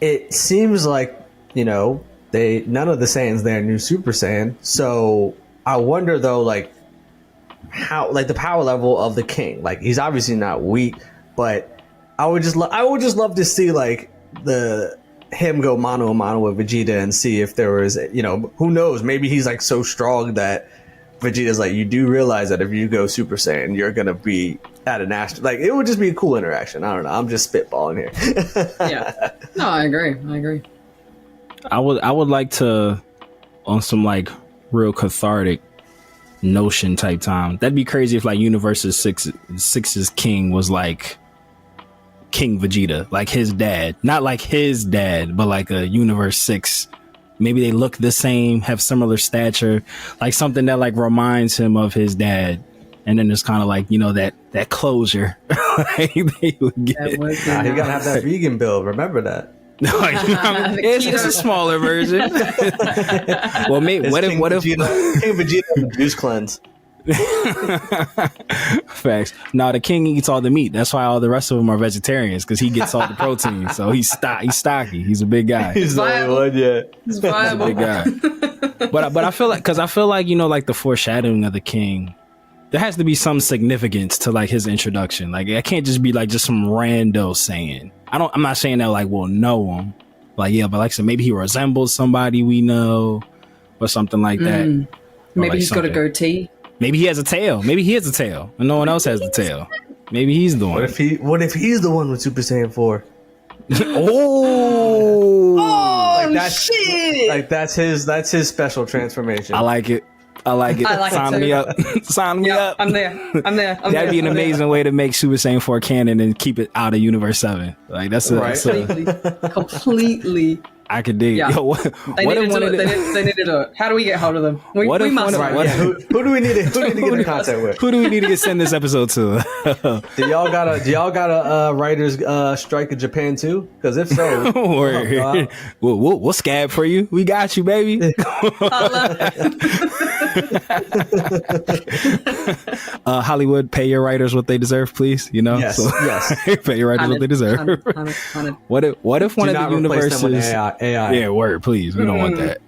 it seems like, none of the Saiyans there knew Super Saiyan. So I wonder though, like how, like the power level of the king. Like he's obviously not weak, but I would just love to see like him go mano a mano with Vegeta and see if there was, who knows, maybe he's like so strong that Vegeta's like, you do realize that if you go Super Saiyan, you're gonna be at an astro. Like it would just be a cool interaction. I don't know. I'm just spitballing here. Yeah. No, I agree. I would like to, on some like real cathartic notion type time. That'd be crazy if like Universe 6's king was like King Vegeta, like his dad, not like his dad, but like a Universe 6. Maybe they look the same, have similar stature, like something that like reminds him of his dad. And then there's kind of like, that closure. They would get. You gotta have that vegan build. Remember that. It's a smaller version. Well, maybe what if King Vegeta juice cleanse? Facts. No, the king eats all the meat. That's why all the rest of them are vegetarians because he gets all the protein. So he's stocky. He's a big guy. He's the only one yet. He's viable. He's a big guy. But I feel like like the foreshadowing of the king. There has to be some significance to like his introduction. Like it can't just be like just some rando saying. I'm not saying that like we'll know him. Like but like so maybe he resembles somebody we know or something like that. Maybe like he's got a goatee. Maybe he has a tail. Maybe he has a tail, and no one else has the tail. Maybe he's the one. What if he's the one with Super Saiyan 4? Shit! Like that's his special transformation. I like it. Sign me up. Sign me up. I'm there. That'd be an amazing way to make Super Saiyan 4 canon and keep it out of Universe 7. Like that's completely. I could dig. Yeah. Yo, what They need to do it. How do we get hold of them? We must. Who do we need to get in contact with? Who do we need to send this episode to? Do y'all got a writers strike in Japan too? Because if so, we'll scab for you. We got you, baby. Hollywood, pay your writers what they deserve, please. Yes, yes. Pay your writers what they deserve. What if one of the universes? AI. Yeah, word, please. We don't want that.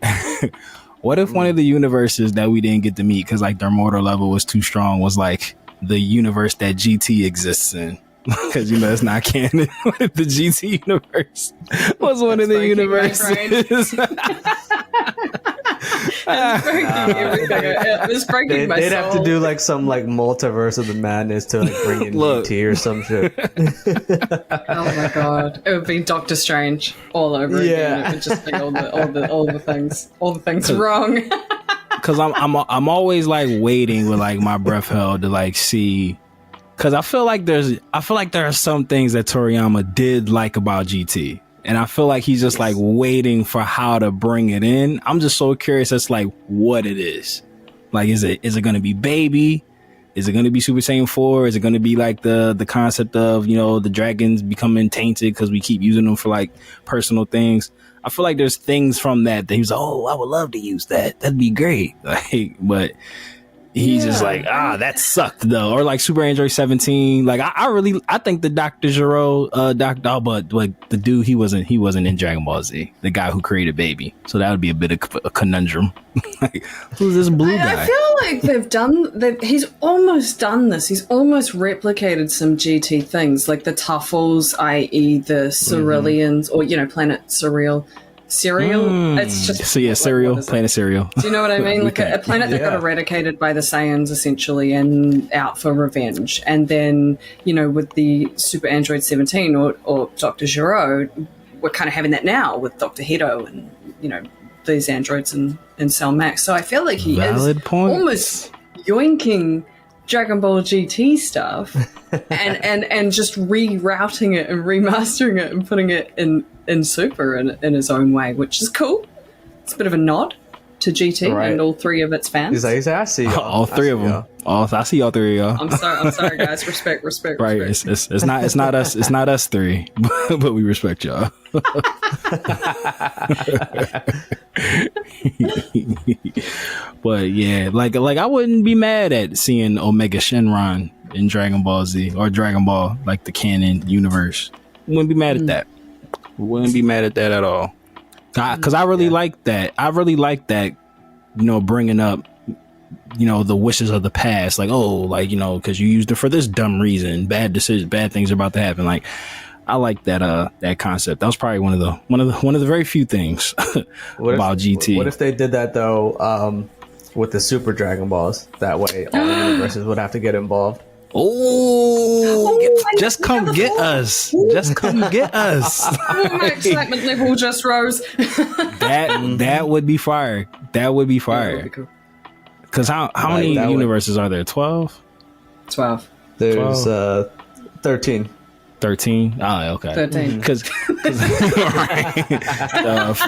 What if one of the universes that we didn't get to meet because like their mortal level was too strong was like the universe that GT exists in? Because it's not canon. What if the GT universe was one of the universes? It's breaking my soul. They'd have to do like some like multiverse of the madness to like bring in GT or some shit. Oh my god, it would be Doctor Strange all over again. It would just be all the things wrong. Because I'm always like waiting with like my breath held to like see. Because I feel like there are some things that Toriyama did like about GT. And I feel like he's just like waiting for how to bring it in. I'm just so curious as like what it is. Like, is it going to be Baby? Is it going to be Super Saiyan 4? Is it going to be like the concept of, you know, the dragons becoming tainted because we keep using them for like personal things? I feel like there's things from that he was like, oh, I would love to use that. That'd be great. Like, but he's just like, that sucked though. Or like Super Android 17. Like I think the Dr. Gero, but like the dude, he wasn't in Dragon Ball Z, the guy who created Baby. So that would be a bit of a conundrum. Like, who's this blue guy? I feel like he's almost done this. He's almost replicated some GT things, like the Tuffles, i.e. the Ceruleans, or, you know, Planet Cereal. It's just Cereal, Planet Cereal. Do you know what I mean? Like a planet that got eradicated by the Saiyans essentially and out for revenge. And then, you know, with the Super Android 17 or Dr. Gero, we're kind of having that now with Dr. Hedo and, you know, these androids in Cell Max. So I feel like he is almost yoinking Dragon Ball GT stuff and just rerouting it and remastering it and putting it in Super in his own way, which is cool. It's a bit of a nod to GT and all three of its fans. He's like, I see y'all. All three of them. I see all three of y'all. I'm sorry, guys. Respect. Right. It's not us. It's not us three, but we respect y'all. But yeah, like I wouldn't be mad at seeing Omega Shenron in Dragon Ball Z or Dragon Ball, like the canon universe. Wouldn't be mad at that. Wouldn't be mad at that at all. Because I really like that. I really like that, you know, bringing up, you know, the wishes of the past. Like, oh, like, you know, because you used it for this dumb reason. Bad decisions, bad things are about to happen. Like, I like that concept. That was probably one of the very few things about GT. What if they did that though, with the Super Dragon Balls? That way, all the universes would have to get involved. Just come get us. Just come get us. Oh, my excitement level just rose. That would be fire. That would be fire. Because how many universes are there? 12? 12. There's 13. 13? Oh, okay. 13. Because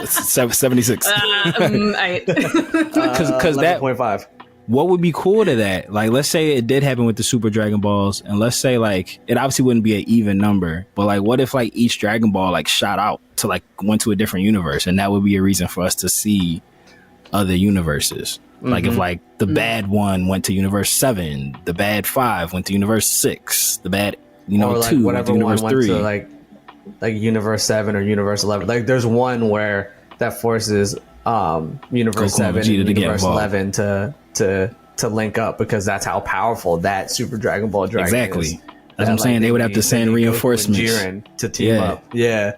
76. 8. Because that 11.5. What would be cool to that? Like, let's say it did happen with the Super Dragon Balls, and let's say like it obviously wouldn't be an even number, but like what if like each Dragon Ball like shot out to like went to a different universe, and that would be a reason for us to see other universes. Like if like the bad one went to universe 7, the bad 5 went to universe 6, the bad, you know, like 2 went to universe 3. To like universe 7 or universe 11. Like there's one where that forces universe 7 and universe 11 to link up, because that's how powerful that Super Dragon Ball Dragon is. Exactly. That's what I'm saying. They would have to send reinforcements Jiren to team up. Yeah.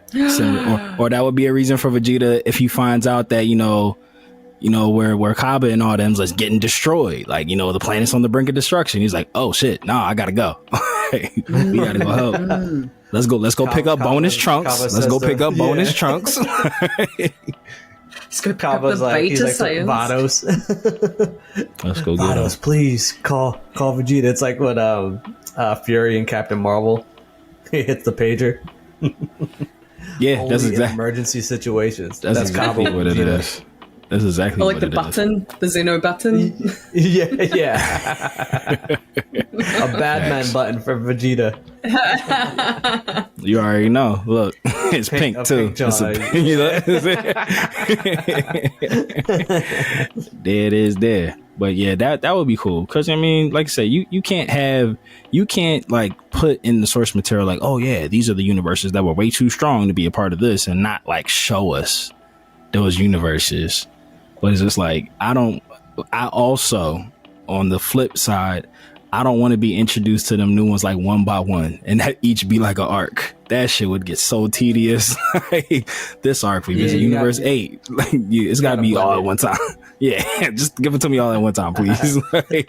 Or that would be a reason for Vegeta if he finds out that, you know, where Kaba and all them's like getting destroyed. Like, you know, the planet's on the brink of destruction. He's like, oh shit, I gotta go. We gotta go help. Let's go pick up bonus trunks. Let's go pick up bonus trunks. Let's go pick up the Beta Saiyans. Vados. Let's go get Vados, please call Vegeta. It's like when Fury and Captain Marvel hits the pager. Yeah, Only that's exactly emergency situations. That's exactly what it is. That's exactly or like what the it button, the Xeno button. Yeah. A Batman button for Vegeta. You already know. Look, it's pink too. You know? There it is there. But yeah, that would be cool. Because I mean, like I said, you can't like put in the source material like, oh yeah, these are the universes that were way too strong to be a part of this, and not like show us those universes. But it's just like I also, on the flip side, I don't want to be introduced to them new ones like one by one and that each be like an arc. That shit would get so tedious. This arc, we visit universe 8. Like, it's gotta be all at one time. Yeah, just give it to me all at one time, please. Throw it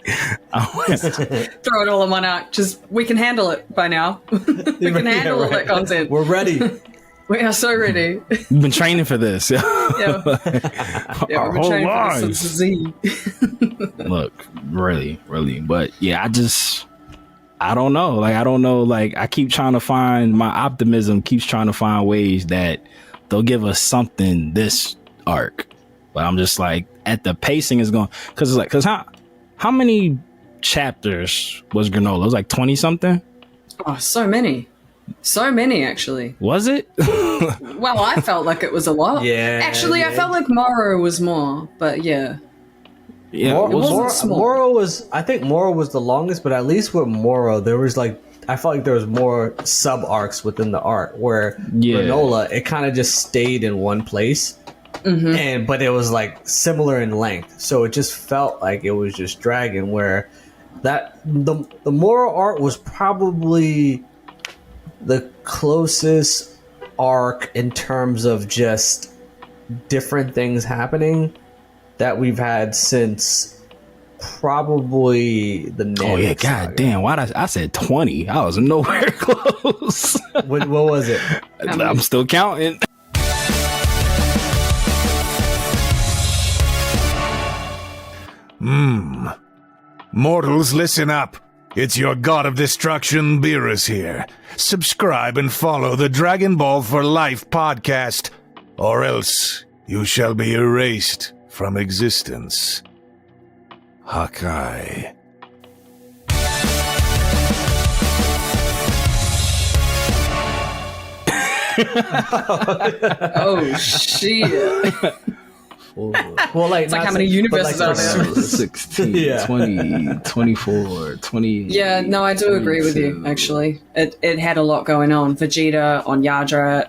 all in one arc. We can handle it by now. We can handle all that content. We're ready. We are so ready. We've been training for this. Yeah, we've been training for this since Z. Look, really. But yeah, I don't know. Like, I don't know. Like, I keep trying to find, my optimism keeps trying to find ways that they'll give us something this arc. But I'm just like, at the pacing is going, because how many chapters was Granola? It was like 20 something. Oh, so many actually. Was it? Well, I felt like it was a lot. Yeah, actually, yeah. I felt like Moro was more, but yeah. Moro was, I think Moro was the longest, but at least with Moro, there was like, I felt like there was more sub arcs within the arc, where Granola, it kind of just stayed in one place. But it was like similar in length, so it just felt like it was just dragging. Where that the Moro arc was probably the closest arc in terms of just different things happening that we've had since probably the Namek Oh yeah, saga. god damn! Why did I said 20? I was nowhere close. What was it? I'm still counting. Mortals, listen up. It's your god of destruction, Beerus here. Subscribe and follow the Dragon Ball for Life podcast, or else you shall be erased from existence. Hakai. Oh shit! Well, like, It's like how many universes are there? 16, Yeah. 20, 24, 20. Yeah, no, I do agree with you. Actually, it had a lot going on. Vegeta on Yadra,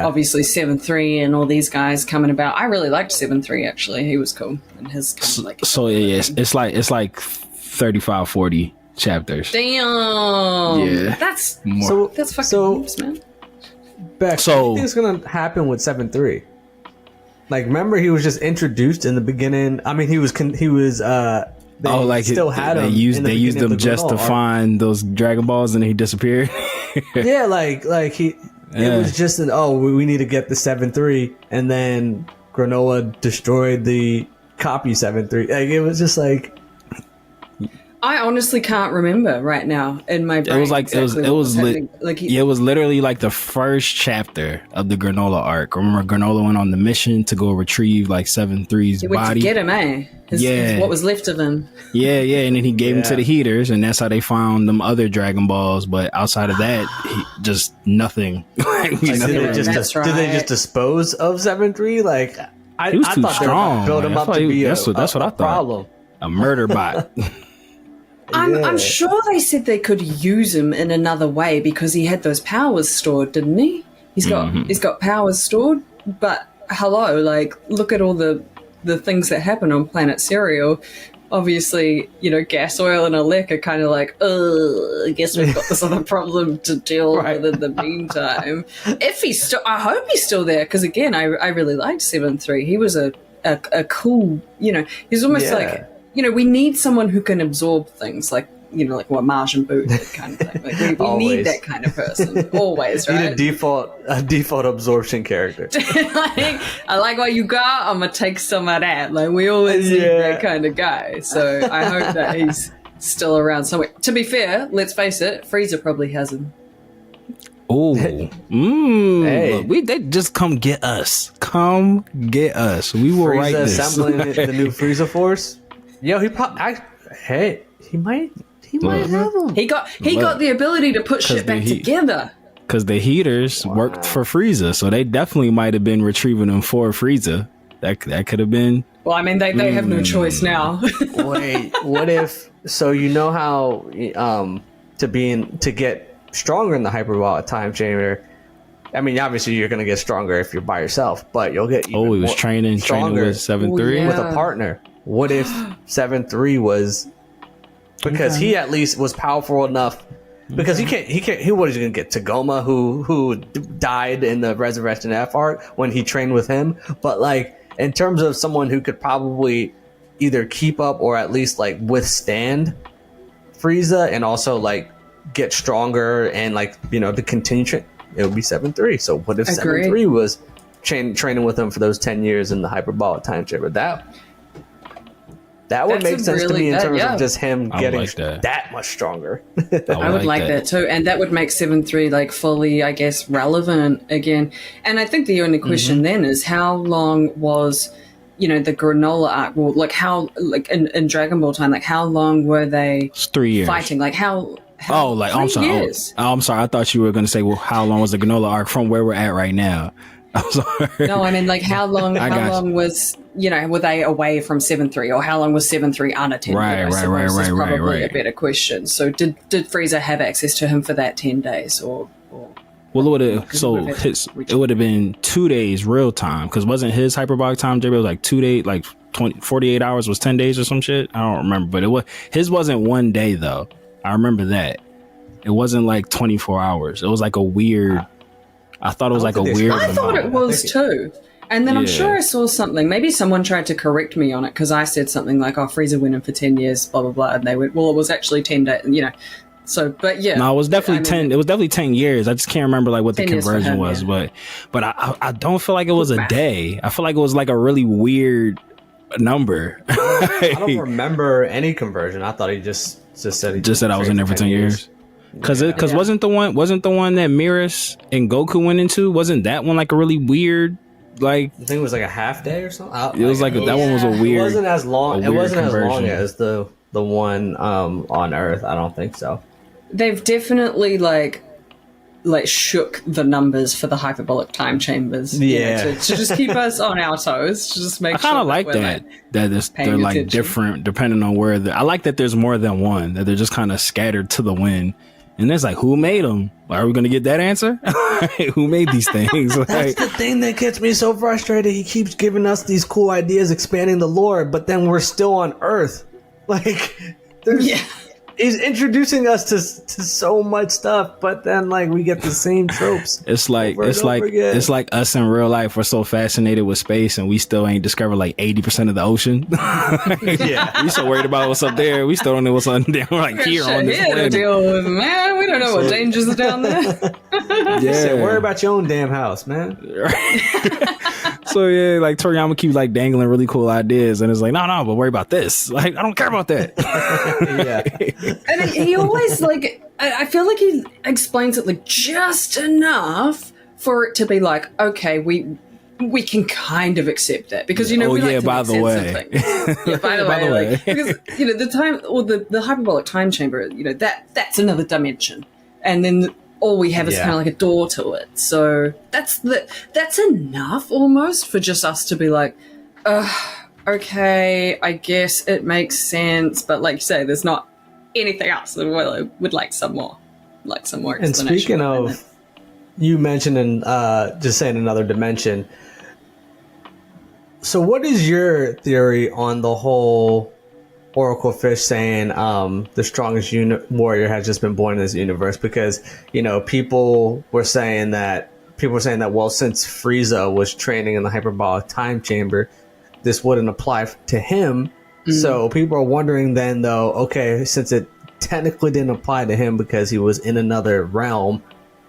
obviously 7-3 and all these guys coming about. I really liked 7-3 actually. He was cool, and his kind of like. So yeah, it's like 35, 40 chapters. Damn. Yeah. That's More. that's fucking heaps, man. Beck, So- what do you think is gonna happen with 7-3? Like, remember he was just introduced in the beginning. I mean, he was. They still had him. They used in the beginning of them the just to Granola arc. find those Dragon Balls, and then he disappeared. Yeah, like he. Yeah. It was just we need to get the 7-3, and then Granola destroyed the copy 7-3. Like, it was just like. I honestly can't remember right now in my brain. It was like exactly it what was happening. Like it was literally like the first chapter of the Granola arc. Remember, Granola went on the mission to go retrieve like 7-3's he went body. to get him, eh? What was left of him. Yeah, and then he gave him to the Heaters, and that's how they found them other Dragon Balls. But outside of that, just nothing. Did they just That's did they right. just dispose of 7-3? Like, I He was too thought they were strong, gonna build him man. I up thought to be that's what I thought. problem. A murder bot. I'm sure they said they could use him in another way because he had those powers stored, didn't he? He's got powers stored. But hello, like, look at all the things that happen on Planet Cereal. Obviously, gas, oil, and Alec are kind of like, I guess we've got this other problem to deal with in the meantime. If he's still, I hope he's still there, because again, I really liked 7-3. He was a cool, he's almost like, we need someone who can absorb things, like, like what Martian Boot did kind of thing. Like, we need that kind of person, always, right? Need a default absorption character. Like, I like what you got, I'm gonna take some of that. Like, we always need that kind of guy. So I hope that he's still around somewhere. To be fair, let's face it, Frieza probably has him. Oh, Hey. they just come get us. Come get us. We will write Frieza this. assembling the new Frieza Force. Yo, he might have him. He got the ability to put shit back together. Because the Heaters worked for Frieza, so they definitely might have been retrieving them for Frieza. That could have been. Well, I mean, they have no choice now. Wait, what if? So you know how to get stronger in the hyperbolic time chamber. I mean, obviously you're gonna get stronger if you're by yourself, but you'll get even He was more training stronger with 7-3. yeah. with a partner. What if 7-3 was because he at least was powerful enough? Because he can't. What is he gonna get? Tagoma, who died in the Resurrection F arc when he trained with him. But like in terms of someone who could probably either keep up or at least like withstand Frieza and also like get stronger and like to continue it would be 7-3. So what if Agreed. 7-3 was training with him for those 10 years in the hyperbolic time chamber? That would make sense to me in terms of just him getting like that much stronger. I would like that too, and that would make 7-3 like fully, I guess, relevant again. And I think the only question then is how long was, the granola arc? Well, like how, like in Dragon Ball time, like how long were they? It's 3 years fighting? Like how? I'm sorry. Years? I'm sorry. I thought you were going to say, well, how long was the granola arc from where we're at right now? I'm sorry. No, I mean, like how long? How long was were they away from 7-3, or how long was 7-3 unattended? Right. Probably a better question. So did Frieza have access to him for that 10 days, or? Well, it would have been 2 days real time, because wasn't his hyperbolic time, JB, was like 2 days, like 48 hours was 10 days or some shit. I don't remember, but his wasn't 1 day though. I remember that. It wasn't like 24 hours. It was like a weird. I thought it was like a weird. I thought it was too. And then I'm sure I saw something. Maybe someone tried to correct me on it, because I said something like, "Oh, Frieza went in for 10 years, blah blah blah," and they went, "Well, it was actually 10 days." So, but yeah. No, it was definitely 10. It was definitely 10 years. I just can't remember like what the conversion was, but I don't feel like it was a day. I feel like it was like a really weird number. I don't remember any conversion. I thought he just said I was in there for 10 years. Because wasn't the one that Miras and Goku went into, wasn't that one like a really weird, like, I think it was like a half day or something. It was like that one was a weird. It wasn't as long. It wasn't as long conversion. as the one on Earth. I don't think so. They've definitely like shook the numbers for the hyperbolic time chambers. To just keep us on our toes. To just make I kind of like that they're like attention. Different depending on where I like that there's more than one, that they're just kind of scattered to the wind. And it's like, who made them? Are we going to get that answer? Who made these things? That's the thing that gets me so frustrated. He keeps giving us these cool ideas, expanding the lore, but then we're still on Earth. Like, he's introducing us to so much stuff, but then like we get the same tropes. It's like us in real life. We're so fascinated with space, and we still ain't discovered like 80% of the ocean. We so worried about what's up there. We still don't know what's on down like here on this planet. To deal with, man. We don't know what dangers are down there. Worry about your own damn house, man. So yeah, like Toriyama keeps like dangling really cool ideas, and it's like, no, but worry about this. Like, I don't care about that. And he always like, I feel like he explains it like just enough for it to be like, okay, we can kind of accept that, because we like to by make the sense way. of things. By the way, like, because the time, or the hyperbolic time chamber, that's another dimension, and then all we have is kind of like a door to it. So that's enough almost for just us to be like, okay, I guess it makes sense, but like you say, there's not anything else. I would like some more explanation. And speaking of, you mentioned and just saying another dimension. So what is your theory on the whole Oracle Fish saying the strongest warrior has just been born in this universe? Because people were saying that well, since Frieza was training in the hyperbolic time chamber, this wouldn't apply to him. So people are wondering then, though, okay, since it technically didn't apply to him because he was in another realm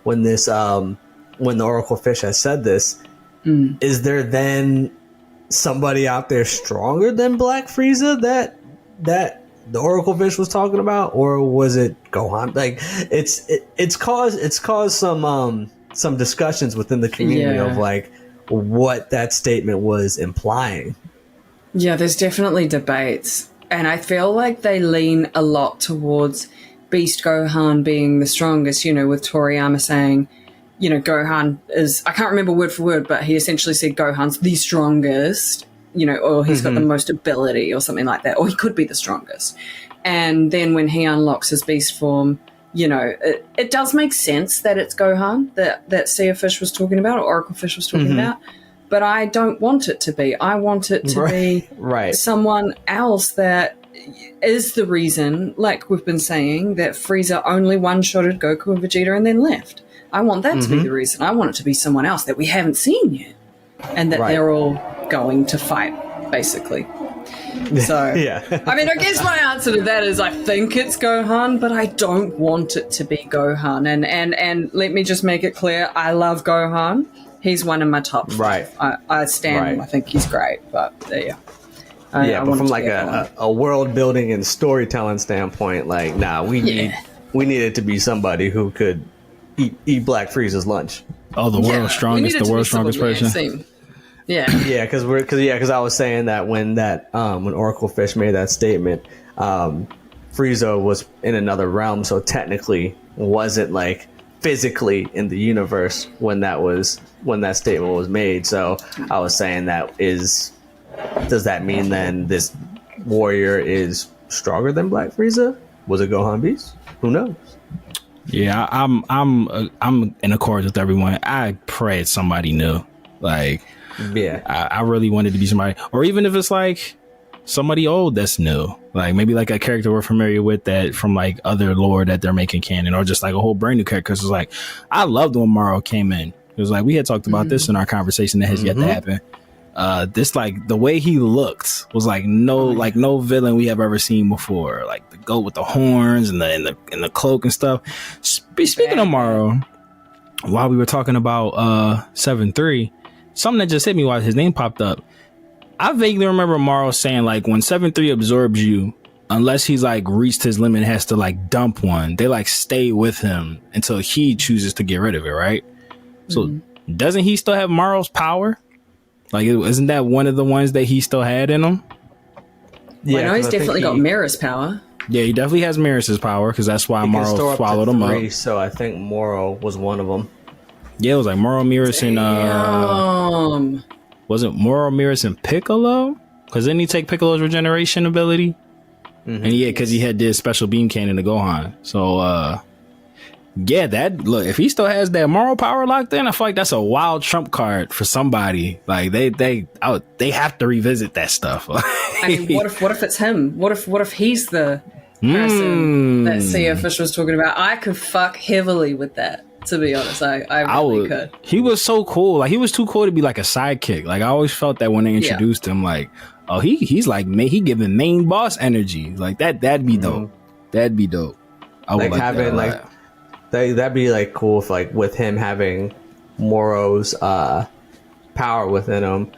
when this when the Oracle Fish has said this, is there then somebody out there stronger than Black Frieza that the Oracle Fish was talking about, or was it Gohan? Like, it's caused some discussions within the community of like what that statement was implying. Yeah, there's definitely debates, and I feel like they lean a lot towards Beast Gohan being the strongest, with Toriyama saying, Gohan is, I can't remember word for word, but he essentially said Gohan's the strongest, or he's got the most ability or something like that, or he could be the strongest. And then when he unlocks his beast form, it does make sense that it's Gohan that Sea Fish was talking about, or Oracle Fish was talking about. But I don't want it to be. I want it to be someone else that is the reason, like we've been saying, that Frieza only one-shotted Goku and Vegeta and then left. I want that to be the reason. I want it to be someone else that we haven't seen yet. And that they're all going to fight, basically. So, I mean, I guess my answer to that is I think it's Gohan, but I don't want it to be Gohan. And let me just make it clear, I love Gohan. He's one of my top 5. I stand him. I think he's great, but But want from it to like be that one. a world building and storytelling standpoint, like, nah, we need it to be somebody who could eat Black Frieza's lunch. Oh, the world's strongest, the world's strongest person. Yeah. Because I was saying that when Oracle Fish made that statement, Frieza was in another realm, so technically wasn't like physically in the universe when that statement was made. So I was saying does that mean then this warrior is stronger than Black Frieza? Was it Gohan Beast? Who knows? Yeah, I'm in accord with everyone. I pray it's somebody new. Like, yeah, I really wanted to be somebody, or even if it's like somebody old that's new, like maybe like a character we're familiar with that from like other lore that they're making canon, or just like a whole brand new character. Cause it's like, I loved when Morrow came in. It was like, we had talked about this in our conversation that has yet to happen. This, like, the way he looked was like no villain we have ever seen before. Like the goat with the horns and the cloak and stuff. Speaking of Morrow, while we were talking about 7-3, something that just hit me while his name popped up. I vaguely remember Morrow saying, like, when 7-3 absorbs you, unless he's like reached his limit and has to like dump one, they like stay with him until he chooses to get rid of it, right? So doesn't he still have Morrow's power? Like, isn't that one of the ones that he still had in him? Yeah, well, he's definitely got Mirror's power. Yeah, he definitely has Mirror's power, because that's why Morrow swallowed him up. So I think Morrow was one of them. Yeah, it was like Morrow, Mirror's, and wasn't Morrow, Mirror's, and Piccolo? Because didn't he take Piccolo's regeneration ability? And yeah, because he did special beam cannon to Gohan. So yeah, if he still has that Morrow power locked in, I feel like that's a wild trump card for somebody. Like they have to revisit that stuff. I mean, what if it's him? What if he's the person that CEO Fish was talking about? I could fuck heavily with that. To be honest, I really could. He was so cool. Like, he was too cool to be like a sidekick. Like, I always felt that when they introduced him, like, oh, he's like, he giving main boss energy. Like that'd be dope. That'd be dope. I would like having that that'd be like cool if, like, with him having Morrow's power within him,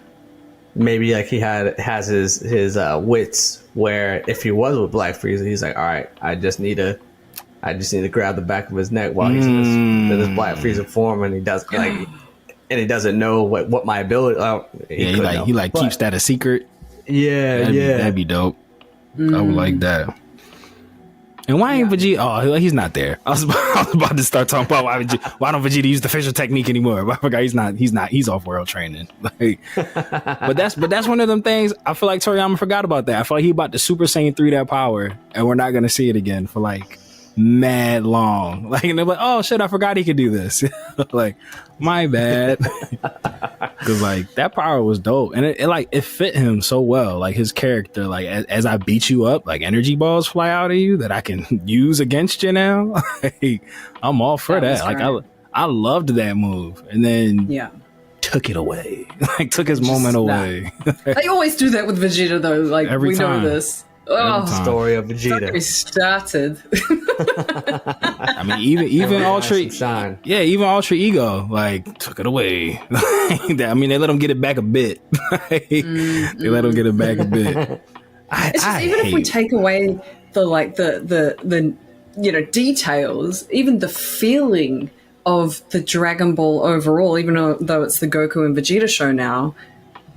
maybe like he has his wits, where if he was with Black Frieza, he's like, all right, I just need to grab the back of his neck while he's in this Black Frieza form, and he doesn't know what my ability. He keeps that a secret. Yeah, that'd be dope. I would like that. And why ain't Vegeta? Oh, he's not there. I was about to start talking about why don't Vegeta use the facial technique anymore? But I forgot he's off world training. Like, but that's one of them things. I feel like Toriyama forgot about that. I feel like he about to Super Saiyan 3 that power, and we're not gonna see it again for like mad long. Like, and they're like, oh shit, I forgot he could do this. Like, my bad. Because like that power was dope, and it fit him so well. Like, his character, like, as I beat you up, like energy balls fly out of you that I can use against you now. Like, I'm all for that. Like, I loved that move, and then took it away. Like, took his moment away. They always do that with Vegeta though. Like, every time. Know this. Oh, story of Vegeta. We started. I mean, even Ultra Ego, like, took it away. I mean, they let him get it back a bit. They let him get it back a bit. If we take away the details, even the feeling of the Dragon Ball overall, even though it's the Goku and Vegeta show now,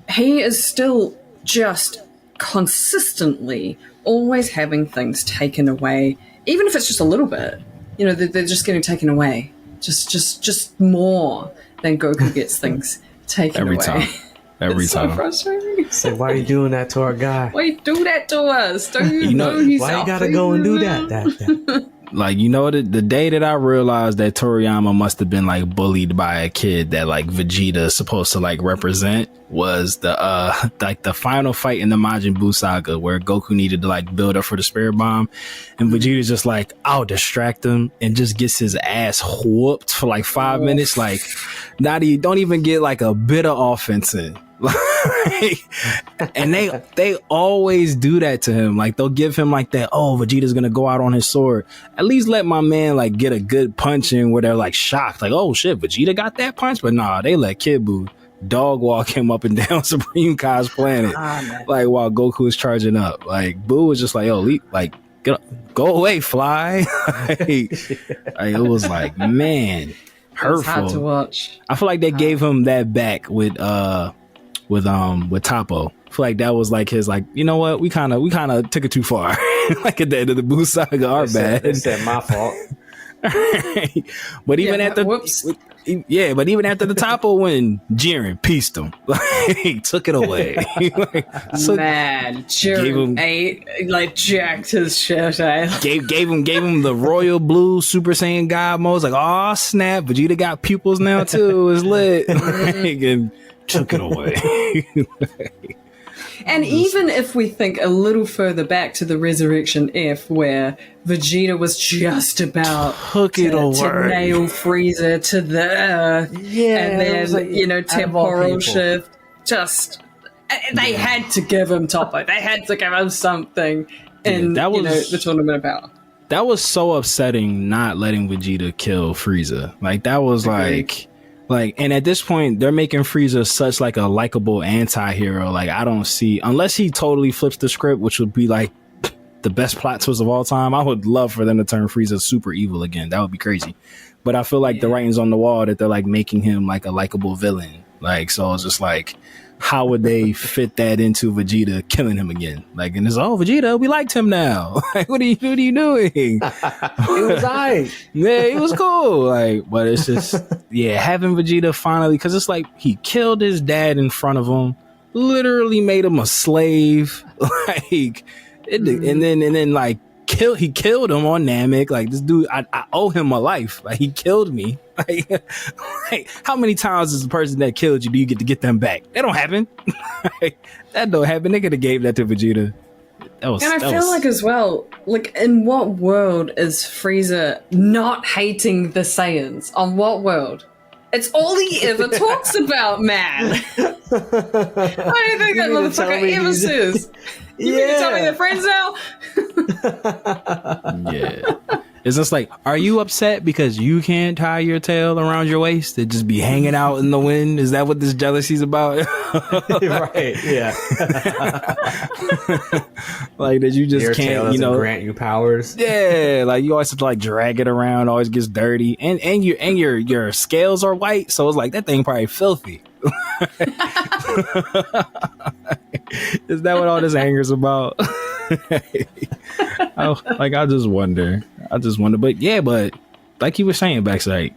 he is still just consistently always having things taken away, even if it's just a little bit. You know, they're just getting taken away, just more than Goku gets things taken every away. Time. Every it's time. So frustrating. So why are you doing that to our guy? Why you do that to us? Don't you know he's why you gotta go and do that? Like, you know, the day that I realized that Toriyama must have been like bullied by a kid that like Vegeta is supposed to like represent was the final fight in the Majin Buu saga, where Goku needed to like build up for the spirit bomb, and Vegeta's just like, I'll distract him, and just gets his ass whooped for like 5 minutes. Like, don't even get like a bit of offense in. And they always do that to him. Like, they'll give him like that, oh, Vegeta's gonna go out on his sword. At least let my man like get a good punch in where they're like shocked, like, oh shit, Vegeta got that punch. But nah, they let Kid Buu dog walk him up and down Supreme Kai's planet, like while Goku is charging up. Like Boo was just like, "Yo, like go away, fly." Like, it was like, man, hurtful. It's hard to watch. I feel like they gave him that back with Toppo. I feel like that was like his, like, you know what, we kind of took it too far. Like at the end of the Boo saga, our bad. They said my fault. But even Yeah, at the whoops. but even after the Toppo win, Jiren pieced him. Like, he took it away. Man, Jiren jacked his shit out. Gave him the royal blue Super Saiyan God mode. It's like, oh snap, Vegeta got pupils now too. It's lit. Like, and took it away. And even if we think a little further back to the Resurrection F, where Vegeta was just about to nail Frieza to the earth, and then, like, temporal shift, they had to give him Toppo. They had to give him something in the Tournament of Power. That was so upsetting, not letting Vegeta kill Frieza. Like, that was like, and at this point, they're making Frieza such like a likable anti-hero. Like, I don't see, unless he totally flips the script, which would be like the best plot twist of all time. I would love for them to turn Frieza super evil again. That would be crazy. But I feel like the writing's on the wall that they're like making him like a likable villain. Like, so it's just like, how would they fit that into Vegeta killing him again? Like, and it's, oh, Vegeta, we liked him now. Like, what are you doing? It was alright. Yeah, it was cool. Like, but it's just, having Vegeta finally, because it's like he killed his dad in front of him, literally made him a slave. Like, and then like he killed him on Namek. Like, this dude, I owe him a life. Like, he killed me. Like, how many times as the person that killed you do you get to get them back? That don't happen. Like, that don't happen. They could have gave that to Vegeta. I feel like as well, like, in what world is Frieza not hating the Saiyans? On what world? It's all he ever talks about, man. I don't think that motherfucker ever says. You mean to tell me they're friends now? Yeah. It's just like, are you upset because you can't tie your tail around your waist? It just be hanging out in the wind? Is that what this jealousy's about? Right, yeah. Like, that you just your can't, grant you powers. Yeah, like, you always have to like drag it around, always gets dirty. And your scales are white, so it's like, that thing probably filthy. Is that what all this anger's about? I just wonder. But like you were saying, backside,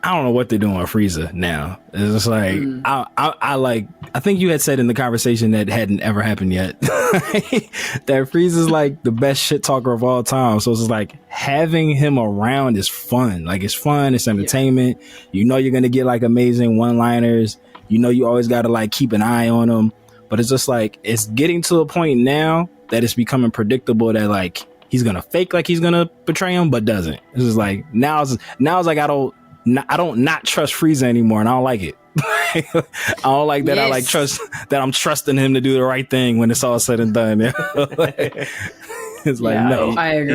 I don't know what they're doing with Frieza now. It's just like, I think you had said in the conversation that hadn't ever happened yet that Frieza's like the best shit talker of all time. So it's just like, having him around is fun. Like, it's fun, it's entertainment. You know, you're gonna get like amazing one-liners. You know, you always gotta like keep an eye on him. But it's just like, it's getting to a point now that it's becoming predictable that like he's gonna fake like he's gonna betray him, but doesn't. It's just like, now it's like, I don't not trust Frieza anymore, and I don't like it. I don't like that. Yes. I'm trusting him to do the right thing when it's all said and done. It's like, no, I agree.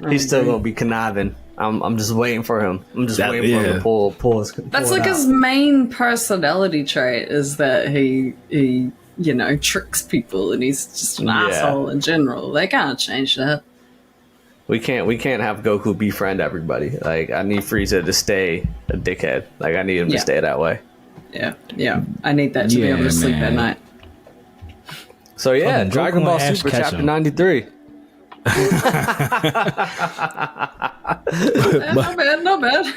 He's still gonna be conniving. I'm just waiting for him. I'm just waiting for him to pull his. That's like his main personality trait, is that he tricks people, and he's just an asshole in general. They can't change that. We can't have Goku befriend everybody. Like, I need Frieza to stay a dickhead. Like, I need him to stay that way. Yeah. I need that to be able to sleep at night. So yeah, Dragon Ball Super Chapter 93. Not bad.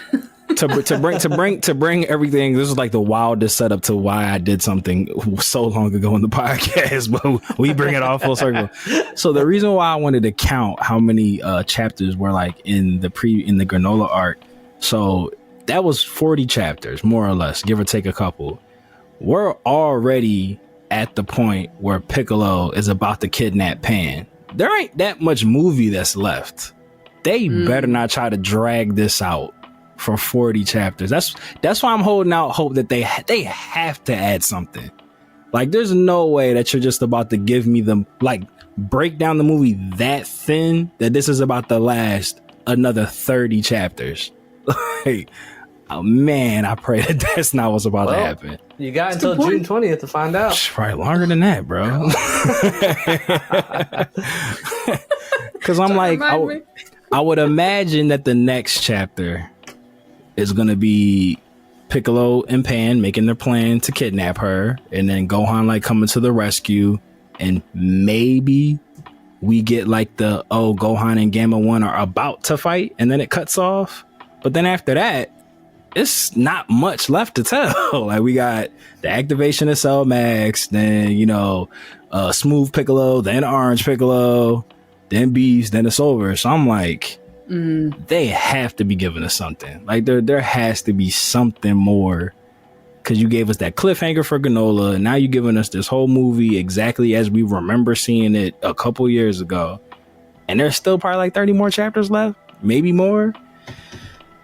to bring everything, this is like the wildest setup to why I did something so long ago in the podcast, but we bring it all full circle. So the reason why I wanted to count how many chapters were like in the granola arc, so that was 40 chapters, more or less, give or take a couple. We're already at the point where Piccolo is about to kidnap Pan. There ain't that much movie that's left. They better not try to drag this out for 40 chapters. That's why I'm holding out hope that they have to add something. Like, there's no way that you're just about to give me them, like, break down the movie that thin that this is about to last another 30 chapters. Like, oh man, I pray that that's not what's about to happen. You got until June 20th to find out. It's probably longer than that, bro. Because I'm like, I would imagine that the next chapter is going to be Piccolo and Pan making their plan to kidnap her, and then Gohan like coming to the rescue, and maybe we get like Gohan and Gamma 1 are about to fight, and then it cuts off. But then after that, it's not much left to tell. Like, we got the activation of Cell Max, then, Smooth Piccolo, then Orange Piccolo, then Beast, then it's over. So I'm like, they have to be giving us something. Like, there has to be something more, because you gave us that cliffhanger for Granola, and now you're giving us this whole movie exactly as we remember seeing it a couple years ago. And there's still probably like 30 more chapters left, maybe more.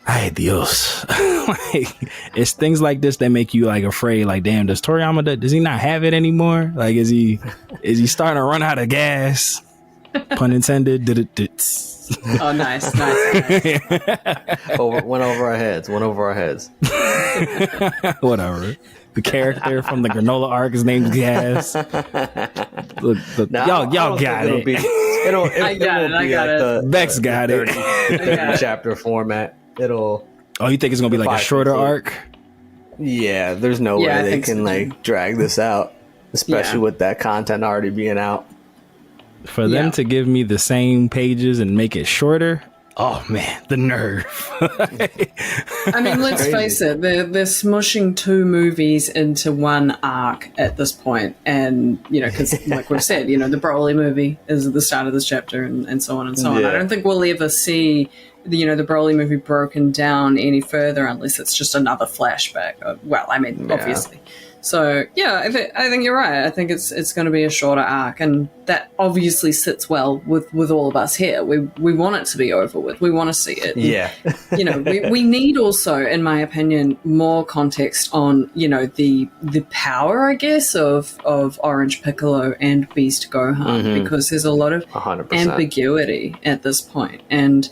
Ay, Dios. Like, it's things like this that make you like afraid. Like, damn, does Toriyama, does he not have it anymore? Like, is he starting to run out of gas? Pun intended. Oh, nice. Went over our heads. Whatever. The character from the Granola arc is named Gas. Look, y'all got it. I got it. Bex got it. 30 chapter format. Oh, you think it's gonna be like a shorter arc? Yeah, there's no way they can like drag this out, especially with that content already being out. For them to give me the same pages and make it shorter, oh man, the nerve. I mean, let's face it, they're smushing 2 movies into one arc at this point. And, because like we've said, the Broly movie is at the start of this chapter and so on and so on. I don't think we'll ever see the Broly movie broken down any further unless it's just another flashback. Obviously. So I think you're right. I think it's going to be a shorter arc, and that obviously sits well with all of us here. We want it to be over with. We want to see it. Yeah. We need also, in my opinion, more context on the power, I guess, of Orange Piccolo and Beast Gohan, because there's a lot of 100%. ambiguity at this point. And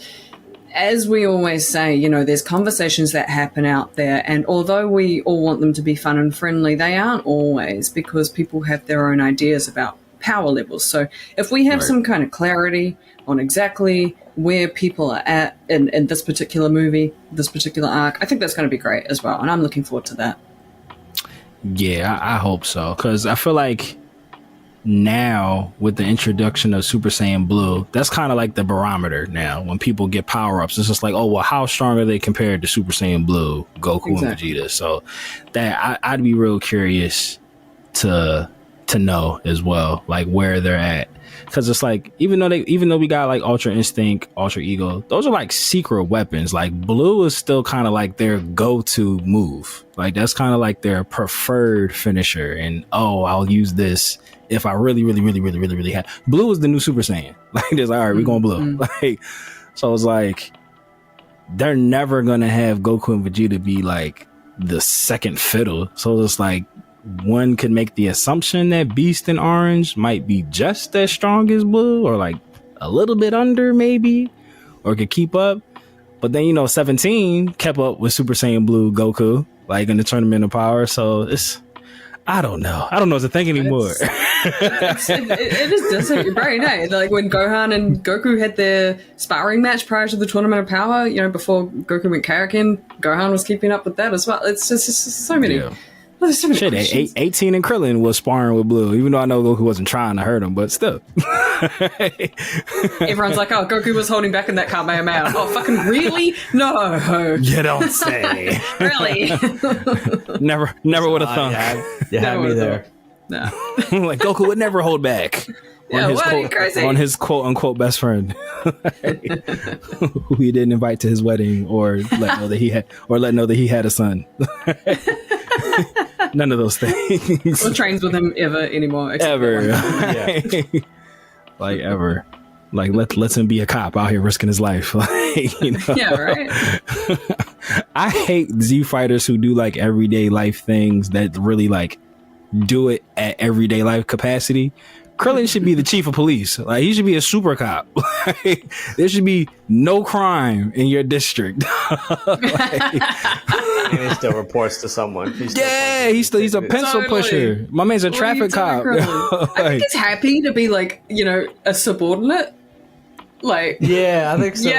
as we always say, there's conversations that happen out there, and although we all want them to be fun and friendly, they aren't always, because people have their own ideas about power levels. So if we have some kind of clarity on exactly where people are at in this particular movie, this particular arc, I think that's going to be great as well, and I'm looking forward to that. Yeah, I hope so, because I feel like now with the introduction of Super Saiyan Blue, that's kind of like the barometer now. When people get power-ups, it's just like, oh, well, how strong are they compared to Super Saiyan Blue, Goku and Vegeta? So that I'd be real curious to know as well, like where they're at. Because it's like, even though we got like Ultra Instinct, Ultra Ego, those are like secret weapons. Like, Blue is still kind of like their go-to move. Like, that's kind of like their preferred finisher. And I'll use this if I really have. Blue is the new Super Saiyan. Like, there's all right, we're going Blue. Like, so it's like, they're never gonna have Goku and Vegeta be like the second fiddle. So it's like, one could make the assumption that Beast and Orange might be just as strong as Blue, or like a little bit under maybe, or could keep up. But then 17 kept up with Super Saiyan Blue Goku, like in the Tournament of Power. So I don't know what to think anymore. It is dissing your brain, eh? Like when Gohan and Goku had their sparring match prior to the Tournament of Power, before Goku went Kaioken, Gohan was keeping up with that as well. It's just so many. Yeah. Well, so shit, 18 and Krillin was sparring with Blue, even though I know Goku wasn't trying to hurt him, but still. Everyone's like, oh, Goku was holding back in that Kamehameha. Oh, fucking really? No. You don't say. Really? Never would have thought. You had me there. No. Like, Goku would never hold back. On his quote unquote best friend, who he didn't invite to his wedding, or let know that he had a son. None of those things. Or trains with him ever anymore. Ever. Like ever. Like let's him be a cop out here risking his life. Like, Yeah, right. I hate Z fighters who do like everyday life things that really like do it at everyday life capacity. Krillin should be the chief of police. Like, he should be a super cop. Like, there should be no crime in your district. And he still reports to someone. He's a pencil pusher. My man's a traffic cop. I think he's happy to be like, a subordinate. Like, yeah, I think so.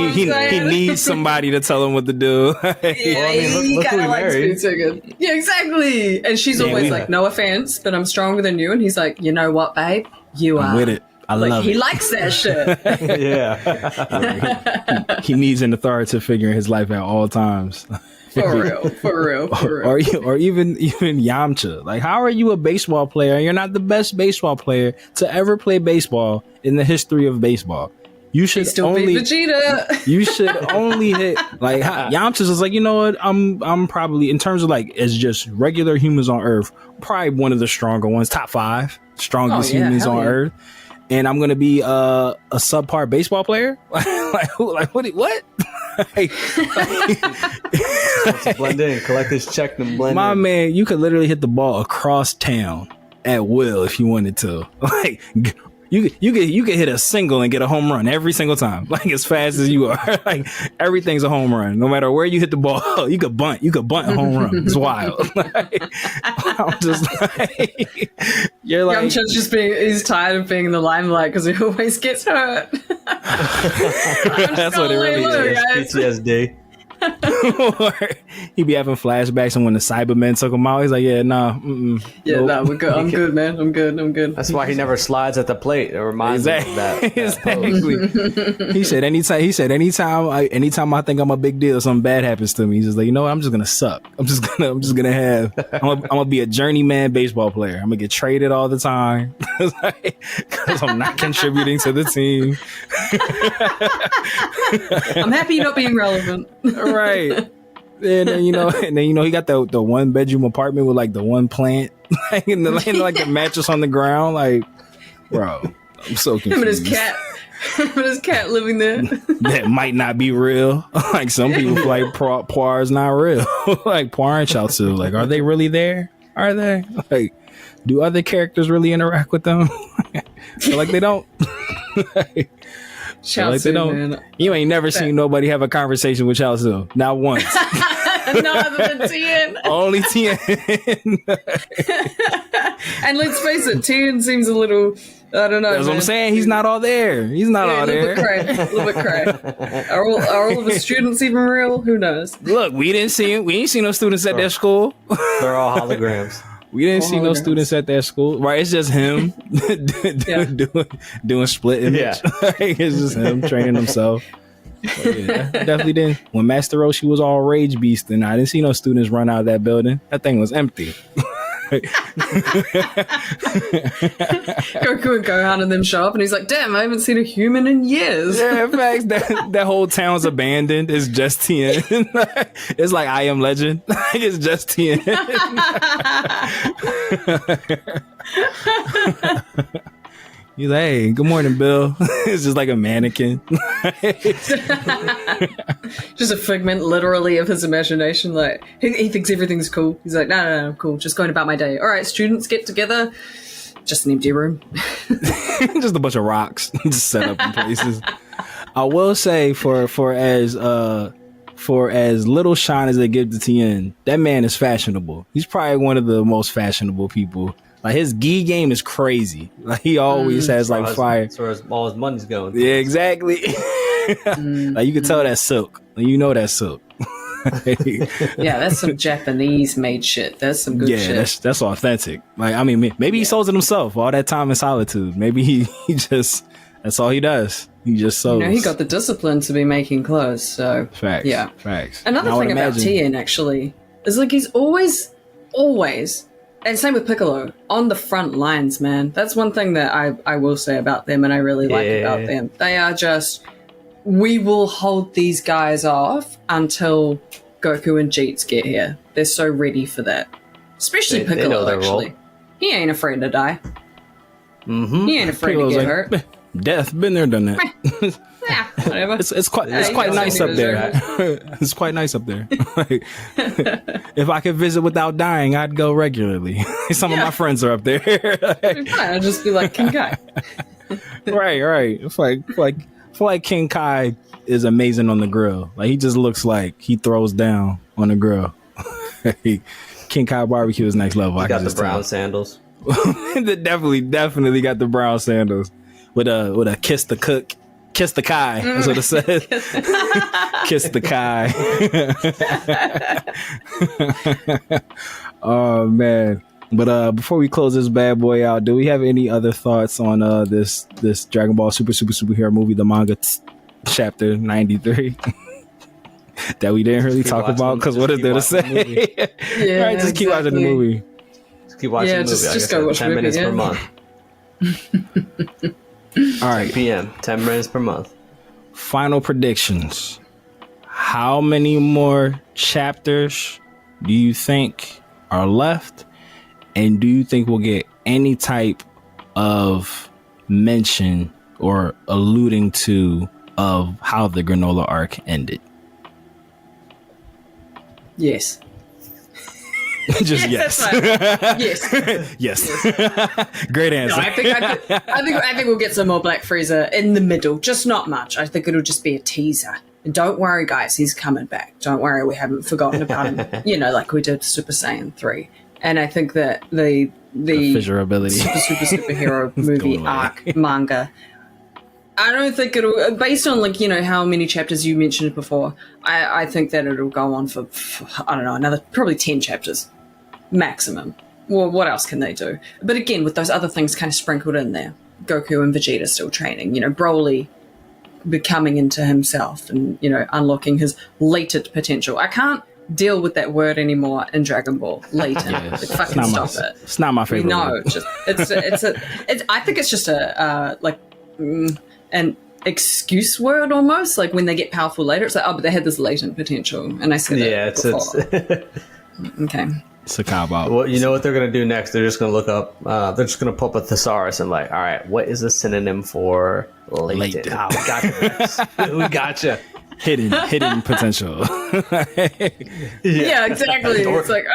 He needs somebody to tell him what to do. He kind of likes being so good. Yeah, exactly. And she's always like, no offense, but I'm stronger than you. And he's like, you know what, babe? You are. I'm with it. I love it. He likes that shit. Yeah. He needs an authoritative figure in his life at all times. For real. Or even Yamcha. Like, how are you a baseball player? You're not the best baseball player to ever play baseball in the history of baseball. You should beat Vegeta. You should only hit like Yamcha's is like, you know what? I'm probably, in terms of like as just regular humans on Earth, probably one of the stronger ones, top 5 strongest humans on Earth. And I'm gonna be a subpar baseball player. What? Blend in, collect his check, and blend My in. man, you could literally hit the ball across town at will if you wanted to. Like, you could hit a single and get a home run every single time, like as fast as you are. Like, everything's a home run, no matter where you hit the ball. You could bunt a home run. It's wild. Like, I'm just like, you're like, Yamcha's he's tired of being in the limelight because he always gets hurt. That's what it really is. PTSD. Or he'd be having flashbacks, and when the Cybermen took him out, he's like, "Yeah, nah, nope. We're good. I'm good, man. I'm good." That's why he never slides at the plate. It reminds me of that. Exactly. He said, anytime I think I'm a big deal, something bad happens to me. He's just like, you know what? I'm just gonna suck. I'm gonna be a journeyman baseball player. I'm gonna get traded all the time because I'm not contributing to the team. I'm happy not being relevant. Right. And then, he got the 1 bedroom apartment with like the one plant and like the mattress on the ground. Like, bro, I'm so confused. Him and his cat living there. That might not be real. Like, some people feel like Poir is not real. Like, Poir and Chaozu, like, are they really there? Are they? Like, do other characters really interact with them? Feel like they don't. Like they don't. Man. You ain't never seen nobody have a conversation with Chaozu. Not once. No, other than Tien. Only Tien. And let's face it, Tien seems a little, I don't know. That's what I'm saying. He's not all there. He's not all there. A little bit cray. Are all of the students even real? Who knows? Look, we didn't see him. We ain't seen no students at their school. They're all holograms. We didn't see no students at that school. Right, it's just him doing split image. Yeah. It's just him training himself. Yeah, definitely didn't. When Master Roshi was all rage beast, and I didn't see no students run out of that building. That thing was empty. Goku and Gohan and them show up, and he's like, "Damn, I haven't seen a human in years." Yeah, in fact, that whole town's abandoned. It's just Tien. It's like I Am Legend. It's just Tien. He's like, "Hey, good morning, Bill." It's just like a mannequin. Just a figment, literally, of his imagination. Like, he thinks everything's cool. He's like, no, cool. Just going about my day. All right, students, get together. Just an empty room. Just a bunch of rocks just set up in places. I will say, for as little shine as they give to Tien, that man is fashionable. He's probably one of the most fashionable people. Like, his gi game is crazy. Like, he always has like fire. That's where all his money's going. Yeah, exactly. Like, you can tell that's silk. You know that's silk. Yeah, that's some Japanese made shit. That's some good shit. Yeah, that's authentic. Like, I mean, maybe he sold it himself all that time in solitude. Maybe he just, that's all he does. He just sews. He got the discipline to be making clothes. So facts. Yeah, facts. Another thing about Tien actually is like he's always, and same with Piccolo, on the front lines, man. That's one thing that I will say about them, and I really like about them. They are just, we will hold these guys off until Goku and Jeets get here. They're so ready for that. Especially Piccolo, actually. Role. He ain't afraid to die. Mm-hmm. He ain't afraid to get hurt. Death, been there, done that. Yeah, whatever. It's quite nice up there. It's quite nice up there. Like, if I could visit without dying, I'd go regularly. Some of my friends are up there. I'll just be like King Kai. Right. It's like King Kai is amazing on the grill. Like, he just looks like he throws down on the grill. King Kai barbecue is next level. He I got can the just brown tell. sandals. Definitely got the brown sandals with a kiss the Kai. That's what it says. Kiss the Kai. Oh man. But before we close this bad boy out, do we have any other thoughts on this Dragon Ball superhero movie, the manga chapter 93? That we didn't really talk about, because what is there to say? Yeah, right, just keep watching the movie. Just keep watching the movie. Just go watch 10 the movie, minutes per month. All right. PM, 10 minutes per month. Final predictions. How many more chapters do you think are left? And do you think we'll get any type of mention or alluding to of how the granola arc ended? Yes. Just yes. Yes. Yes. Great answer. No, I think we'll get some more Black Frieza in the middle, just not much. I think it'll just be a teaser. And don't worry, guys, he's coming back. Don't worry, we haven't forgotten about him. Like we did Super Saiyan 3. And I think that the fissure ability superhero movie arc manga, I don't think it'll, based on how many chapters you mentioned before, I think that it'll go on for I don't know, another probably 10 chapters maximum. Well, what else can they do? But again, with those other things kind of sprinkled in there, Goku and Vegeta still training, Broly becoming into himself and, unlocking his latent potential. I can't deal with that word anymore in Dragon Ball. Latent. Yeah, fucking stop it. It's not my favorite. No, word. I think it's just an excuse word almost. Like when they get powerful later, it's like, oh, but they had this latent potential, and I said it's okay. It's a cop out. Well, you know what they're gonna do next? They're just gonna look up. They're just gonna pull up a thesaurus and all right, what is a synonym for latent? Latent. Oh, we got you. We got you. Hidden potential. Yeah, exactly. It's like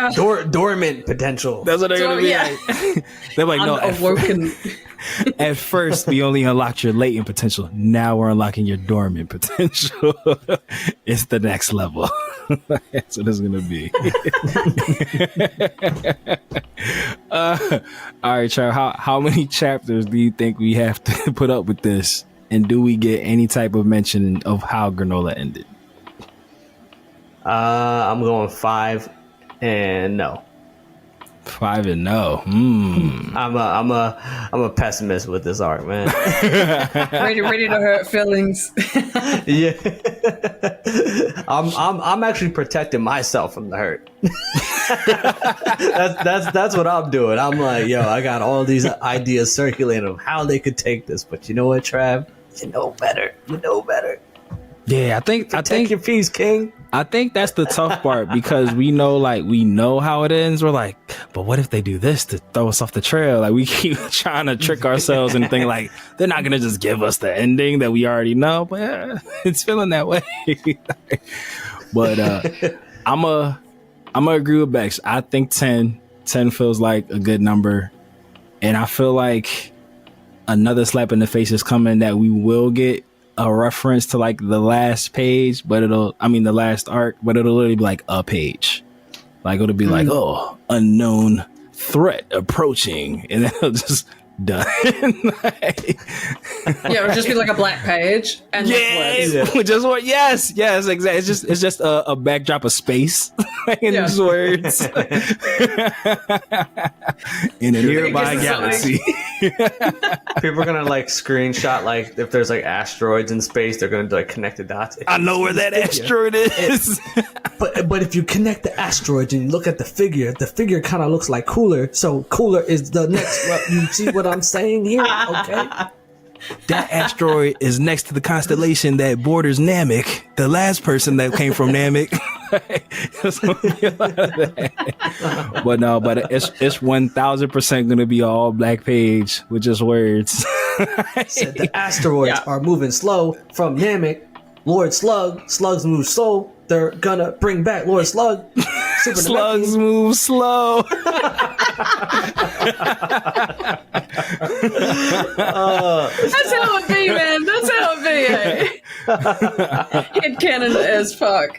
dormant potential. That's what they're gonna be. Yeah. Like. They're like, no. Unawoken. At first, we only unlocked your latent potential. Now we're unlocking your dormant potential. It's the next level. That's what it's gonna be. All right, Charles. How many chapters do you think we have to put up with this? And do we get any type of mention of how granola ended? I'm going 5 and no. 5 and no. I'm a pessimist with this arc, man. ready to hurt feelings. Yeah. I'm actually protecting myself from the hurt. That's what I'm doing. I'm like, yo, I got all these ideas circulating of how they could take this, but you know what, Trav? You know better. Yeah, I think Your peace, King. I think that's the tough part, because we know how it ends. We're like, but what if they do this to throw us off the trail? Like, we keep trying to trick ourselves and think like they're not gonna just give us the ending that we already know. But it's feeling that way. But I'm gonna agree with Bex. I think 10 feels like a good number, and I feel like another slap in the face is coming, that we will get a reference to like the last page, but the last arc, but it'll literally be like a page. Like it'll be like, oh, unknown threat approaching, and then it'll just done. Yeah, it'll just be like a black page and just what? Yes, exactly. It's just a backdrop of space and just words in a nearby galaxy. People are gonna like screenshot, like if there's like asteroids in space, they're gonna like connect the dots. I know where that asteroid is. But if you connect the asteroids and you look at the figure kind of looks like Cooler. So Cooler is the next. You see what I'm saying here? Okay. That asteroid is next to the constellation that borders Namek, the last person that came from Namek. But it's 1000% gonna be an all black page with just words. Said the asteroids are moving slow from Namek. Lord Slug, slugs move slow. They're gonna bring back Lord Slug. Super Slugs move slow. That's how it be, man. That's how it be. Headcanon as fuck.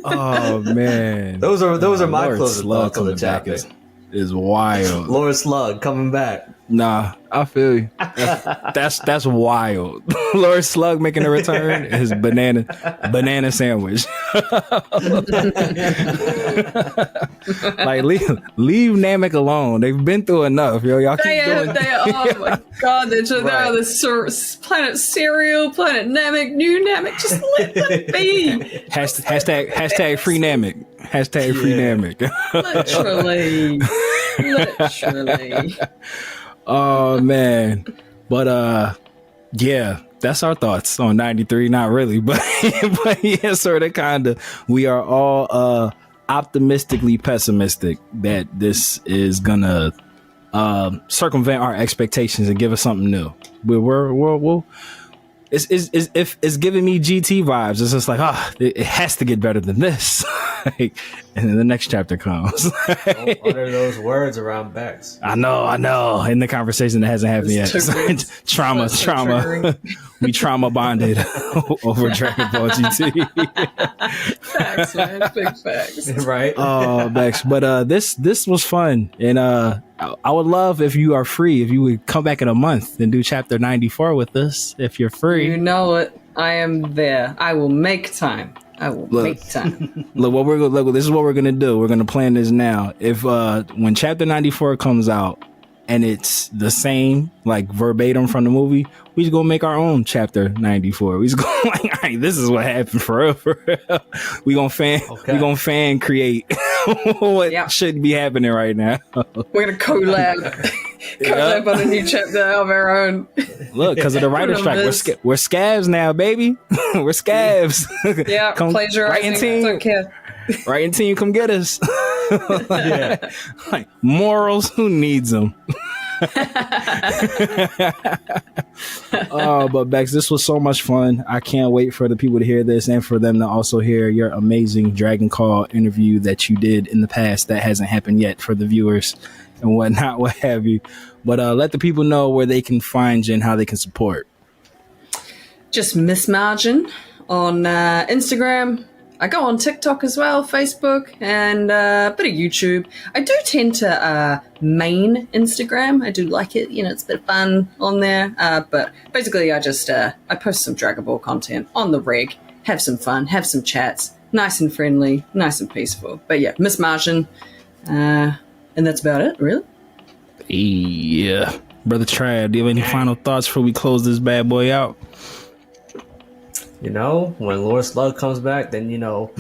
Oh man, Those are my Lord closest Slug thoughts on the coming back chapter. is wild. Lord Slug coming back. Nah, I feel you. That's wild. Lord Slug making a return is banana sandwich. Like leave Namek alone. They've been through enough, yo. Y'all keep doing. Oh my god, they're the planet Cereal, planet Namek, new Namek. Just let them be. Hashtag free Namek. Hashtag free Namek. Literally. Oh man, but yeah, that's our thoughts on 93. Not really, but yeah, sort of, kind of. We are all optimistically pessimistic that this is gonna circumvent our expectations and give us something new. We'll it's giving me GT vibes. It's just like, it has to get better than this. And then the next chapter comes. Don't utter those words around Bex. I know. In the conversation that hasn't happened yet. Trauma. We trauma bonded over Dragon Ball GT. Facts, man. Big facts. Right? Oh, Bex. But this was fun. And I would love if you are free, if you would come back in a month and do chapter 94 with us, if you're free. You know it. I am there. I will make time. Make time. Look, this is what we're gonna do. We're gonna plan this now. If when chapter 94 comes out and it's the same, like verbatim from the movie, we just gonna make our own chapter 94. We just go like, all right, this is what happened for real. We gonna fan create what should be happening right now. We're gonna collab on a new chapter of our own. Look, because of the writer's strike, we're scabs now, baby. We're scabs. Yeah, plagiarizing. Don't care. Writing team, come get us. Yeah, like morals. Who needs them? But Bex, this was so much fun. I can't wait for the people to hear this and for them to also hear your amazing Dragon Call interview that you did in the past that hasn't happened yet for the viewers and whatnot, what have you. But let the people know where they can find you and how they can support. Just Miss Majin on Instagram. I go on TikTok as well, Facebook, and a bit of YouTube. I do tend to main Instagram. I do like it. You know, it's a bit of fun on there. But basically, I just I post some Dragon Ball content on the reg, have some fun, have some chats, nice and friendly, nice and peaceful. But yeah, Miss Majin. And that's about it, really. Yeah. Brother Trad, do you have any final thoughts before we close this bad boy out? You know, when Lord Slug comes back, then, you know,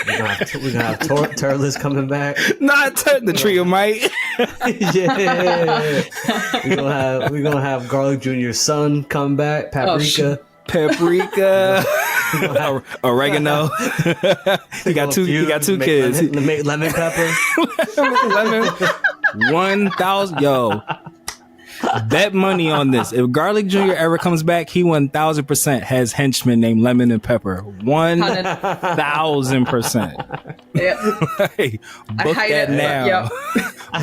we're gonna have Turles coming back. Not the trio might. Yeah. We're gonna have Garlic Jr.'s son come back, Paprika. Paprika. Oregano. He got two kids. Make lemon pepper. Lemon. 1,000. Yo. Bet money on this. If Garlic Jr. ever comes back, he 1,000% has henchmen named Lemon and Pepper. 1,000%. Yeah. Hey, book that now. Yep.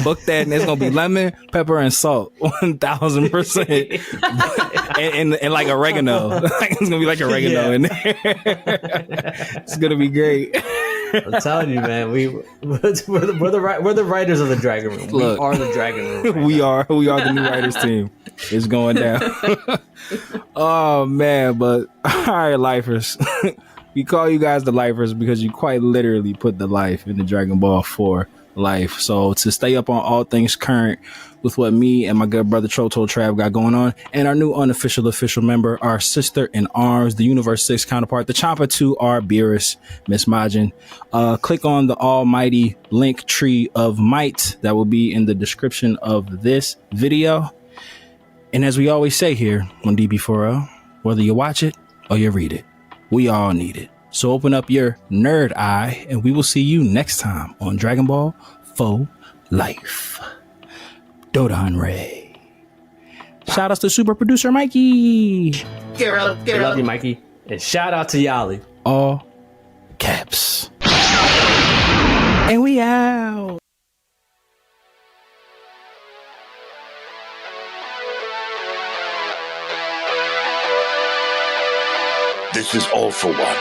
Book that, and it's gonna be lemon, pepper, and salt. 1,000%. and like oregano. It's gonna be like oregano in there. It's gonna be great. I'm telling you, man. We're the writers of the Dragon Room. Look, we are the Dragon Room. Right we are the new writers team. It's going down. Oh man, but all right, lifers. We call you guys the lifers because you quite literally put the life in the Dragon Ball 4 life. So to stay up on all things current with what me and my good brother Troto Trav got going on, and our new unofficial official member, our sister in arms, the Universe 6 counterpart, the chopper to our Beerus, Miss Majin. Click on the almighty link tree of might that will be in the description of this video. And as we always say here on DB4L, whether you watch it or you read it, we all need it. So open up your nerd eye and we will see you next time on Dragon Ball Faux Life. Dodon Ray. Shout outs to super producer Mikey. We love you, Mikey. And shout out to Yali. All caps. And we out. This is All for One.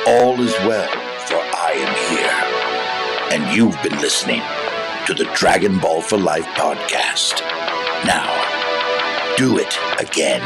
All is well, for I am here. And you've been listening to the Dragon Ball for Life podcast. Now, do it again.